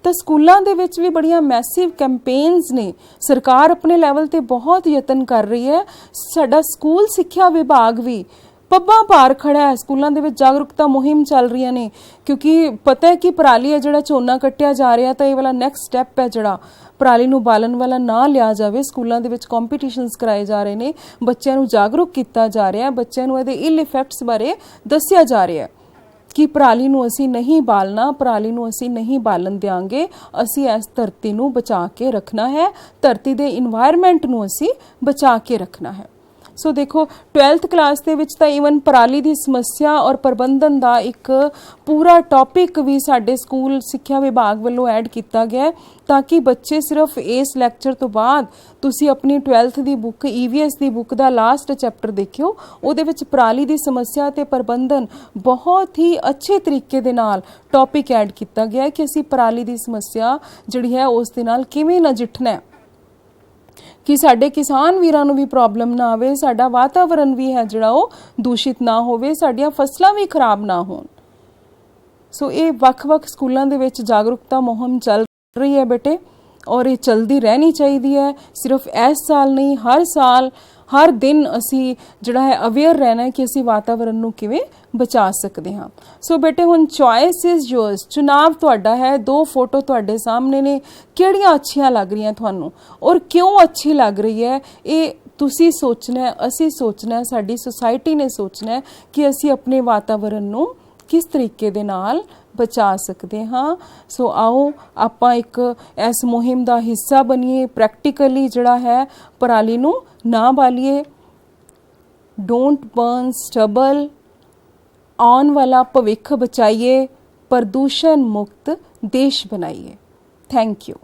ਤਾਂ ਸਕੂਲਾਂ ਦੇ ਵਿੱਚ ਵੀ ਬੜੀਆਂ ਮੈਸਿਵ ਕੈਂਪੇਨਸ ਨੇ, ਸਰਕਾਰ ਆਪਣੇ ਲੈਵਲ ਤੇ ਬਹੁਤ ਯਤਨ ਕਰ ਰਹੀ ਹੈ। ਸਾਡਾ ਸਕੂਲ ਸਿੱਖਿਆ ਵਿਭਾਗ ਵੀ ਪੱਬਾਂ ਭਾਰ ਖੜਾ ਹੈ, ਸਕੂਲਾਂ ਦੇ ਵਿੱਚ ਜਾਗਰੂਕਤਾ ਮੁਹਿੰਮ ਚੱਲ ਰਹੀਆਂ ਨੇ ਕਿਉਂਕਿ ਪਤਾ ਹੈ ਕਿ ਪਰਾਲੀ ਹੈ ਜਿਹੜਾ ਝੋਨਾ ਕੱਟਿਆ ਜਾ ਰਿਹਾ ਤਾਂ ਇਹ ਵਾਲਾ ਨੈਕਸਟ ਸਟੈਪ ਹੈ ਜਿਹੜਾ ਪਰਾਲੀ ਨੂੰ ਬਾਲਣ ਵਾਲਾ ਨਾ ਲਿਆ ਜਾਵੇ। ਸਕੂਲਾਂ ਦੇ ਵਿੱਚ ਕੰਪੀਟੀਸ਼ਨਸ ਕਰਾਏ ਜਾ ਰਹੇ ਨੇ, ਬੱਚਿਆਂ ਨੂੰ ਜਾਗਰੂਕ ਕੀਤਾ ਜਾ ਰਿਹਾ ਹੈ, ਬੱਚਿਆਂ ਨੂੰ ਇਹਦੇ ਇਲ ਇਫੈਕਟਸ ਬਾਰੇ ਦੱਸਿਆ ਜਾ ਰਿਹਾ ਹੈ। ਕਿ ਪਰਾਲੀ ਨੂੰ ਅਸੀਂ ਨਹੀਂ ਬਾਲਣਾ, ਪਰਾਲੀ ਨੂੰ ਅਸੀਂ ਨਹੀਂ ਬਾਲਣ ਦਿਆਂਗੇ, ਅਸੀਂ ਇਸ ਧਰਤੀ ਨੂੰ ਬਚਾ ਕੇ ਰੱਖਣਾ ਹੈ, ਧਰਤੀ ਦੇ ਇਨਵਾਇਰਨਮੈਂਟ ਨੂੰ ਅਸੀਂ ਬਚਾ ਕੇ ਰੱਖਣਾ ਹੈ। ਸੋ ਦੇਖੋ 12th ਕਲਾਸ ਦੇ ਵਿੱਚ ਤਾਂ ਈਵਨ ਪਰਾਲੀ ਦੀ ਸਮੱਸਿਆ ਔਰ ਪ੍ਰਬੰਧਨ ਦਾ ਇੱਕ ਪੂਰਾ ਟੌਪਿਕ ਵੀ ਸਾਡੇ ਸਕੂਲ ਸਿੱਖਿਆ ਵਿਭਾਗ ਵੱਲੋਂ ਐਡ ਕੀਤਾ ਗਿਆ ਹੈ, ਤਾਂ ਕਿ ਬੱਚੇ ਸਿਰਫ ਇਸ ਲੈਕਚਰ ਤੋਂ ਬਾਅਦ ਤੁਸੀਂ ਆਪਣੀ 12th ਦੀ ਬੁੱਕ EVS ਦੀ ਬੁੱਕ ਦਾ ਲਾਸਟ ਚੈਪਟਰ ਦੇਖਿਓ, ਉਹਦੇ ਵਿੱਚ ਪਰਾਲੀ ਦੀ ਸਮੱਸਿਆ ਤੇ ਪ੍ਰਬੰਧਨ ਬਹੁਤ ਹੀ ਅੱਛੇ ਤਰੀਕੇ ਦੇ ਨਾਲ ਟੌਪਿਕ ਐਡ ਕੀਤਾ ਗਿਆ ਹੈ ਕਿ ਅਸੀਂ ਪਰਾਲੀ ਦੀ ਸਮੱਸਿਆ ਜਿਹੜੀ ਹੈ ਉਸ ਦੇ ਨਾਲ ਕਿਵੇਂ ਨਜਿੱਠਣਾ ਹੈ, ਕਿ ਸਾਡੇ ਕਿਸਾਨ ਵੀਰਾਂ ਨੂੰ ਵੀ ਪ੍ਰੋਬਲਮ ਨਾ ਆਵੇ, ਸਾਡਾ ਵਾਤਾਵਰਨ ਵੀ ਹੈ ਜਿਹੜਾ ਉਹ ਦੂਸ਼ਿਤ ਨਾ ਹੋਵੇ, ਸਾਡੀਆਂ ਫਸਲਾਂ ਵੀ ਖਰਾਬ ਨਾ ਹੋਣ। ਸੋ ਇਹ ਵੱਖ-ਵੱਖ ਸਕੂਲਾਂ ਦੇ ਵਿੱਚ ਜਾਗਰੂਕਤਾ ਮੁਹਿੰਮ ਚੱਲ ਰਹੀ ਹੈ ਬੇਟੇ, ਔਰ ਇਹ ਚਲਦੀ ਰਹਿਣੀ ਚਾਹੀਦੀ ਹੈ। ਸਿਰਫ ਇਸ ਸਾਲ ਨਹੀਂ, ਹਰ ਸਾਲ ਹਰ ਦਿਨ ਅਸੀਂ ਜਿਹੜਾ ਹੈ ਅਵੇਅਰ ਰਹਿਣਾ ਹੈ ਕਿ ਅਸੀਂ ਵਾਤਾਵਰਨ ਨੂੰ ਕਿਵੇਂ ਬਚਾ ਸਕਦੇ ਹਾਂ। ਸੋ ਬੇਟੇ ਹੁਣ ਚੋਇਸ ਇਜ਼ ਯੋਰਸ, ਚੁਣਾਵ ਤੁਹਾਡਾ ਹੈ। 2 ਫੋਟੋ ਤੁਹਾਡੇ ਸਾਹਮਣੇ ਨੇ, ਕਿਹੜੀਆਂ ਅੱਛੀਆਂ ਲੱਗ ਰਹੀਆਂ ਤੁਹਾਨੂੰ ਔਰ ਕਿਉਂ ਅੱਛੀ ਲੱਗ ਰਹੀ ਹੈ, ਇਹ ਤੁਸੀਂ ਸੋਚਣਾ ਹੈ, ਅਸੀਂ ਸੋਚਣਾ ਹੈ, ਸਾਡੀ ਸੁਸਾਇਟੀ ਨੇ ਸੋਚਣਾ ਹੈ ਕਿ ਅਸੀਂ ਆਪਣੇ ਵਾਤਾਵਰਨ ਨੂੰ ਕਿਸ ਤਰੀਕੇ ਦੇ ਨਾਲ ਬਚਾ ਸਕਦੇ ਹਾਂ। ਸੋ ਆਓ ਆਪਾਂ ਇੱਕ ਇਸ ਮੁਹਿੰਮ ਦਾ ਹਿੱਸਾ ਬਣੀਏ, ਪ੍ਰੈਕਟੀਕਲੀ ਜਿਹੜਾ ਹੈ ਪਰਾਲੀ ਨੂੰ ਨਾ ਬਾਲੀਏ, ਡੋਂਟ ਬਰਨ ਸਟਬਲ, ਆਉਣ ਵਾਲਾ ਭਵਿੱਖ ਬਚਾਈਏ, ਪ੍ਰਦੂਸ਼ਣ ਮੁਕਤ ਦੇਸ਼ ਬਣਾਈਏ। Thank you.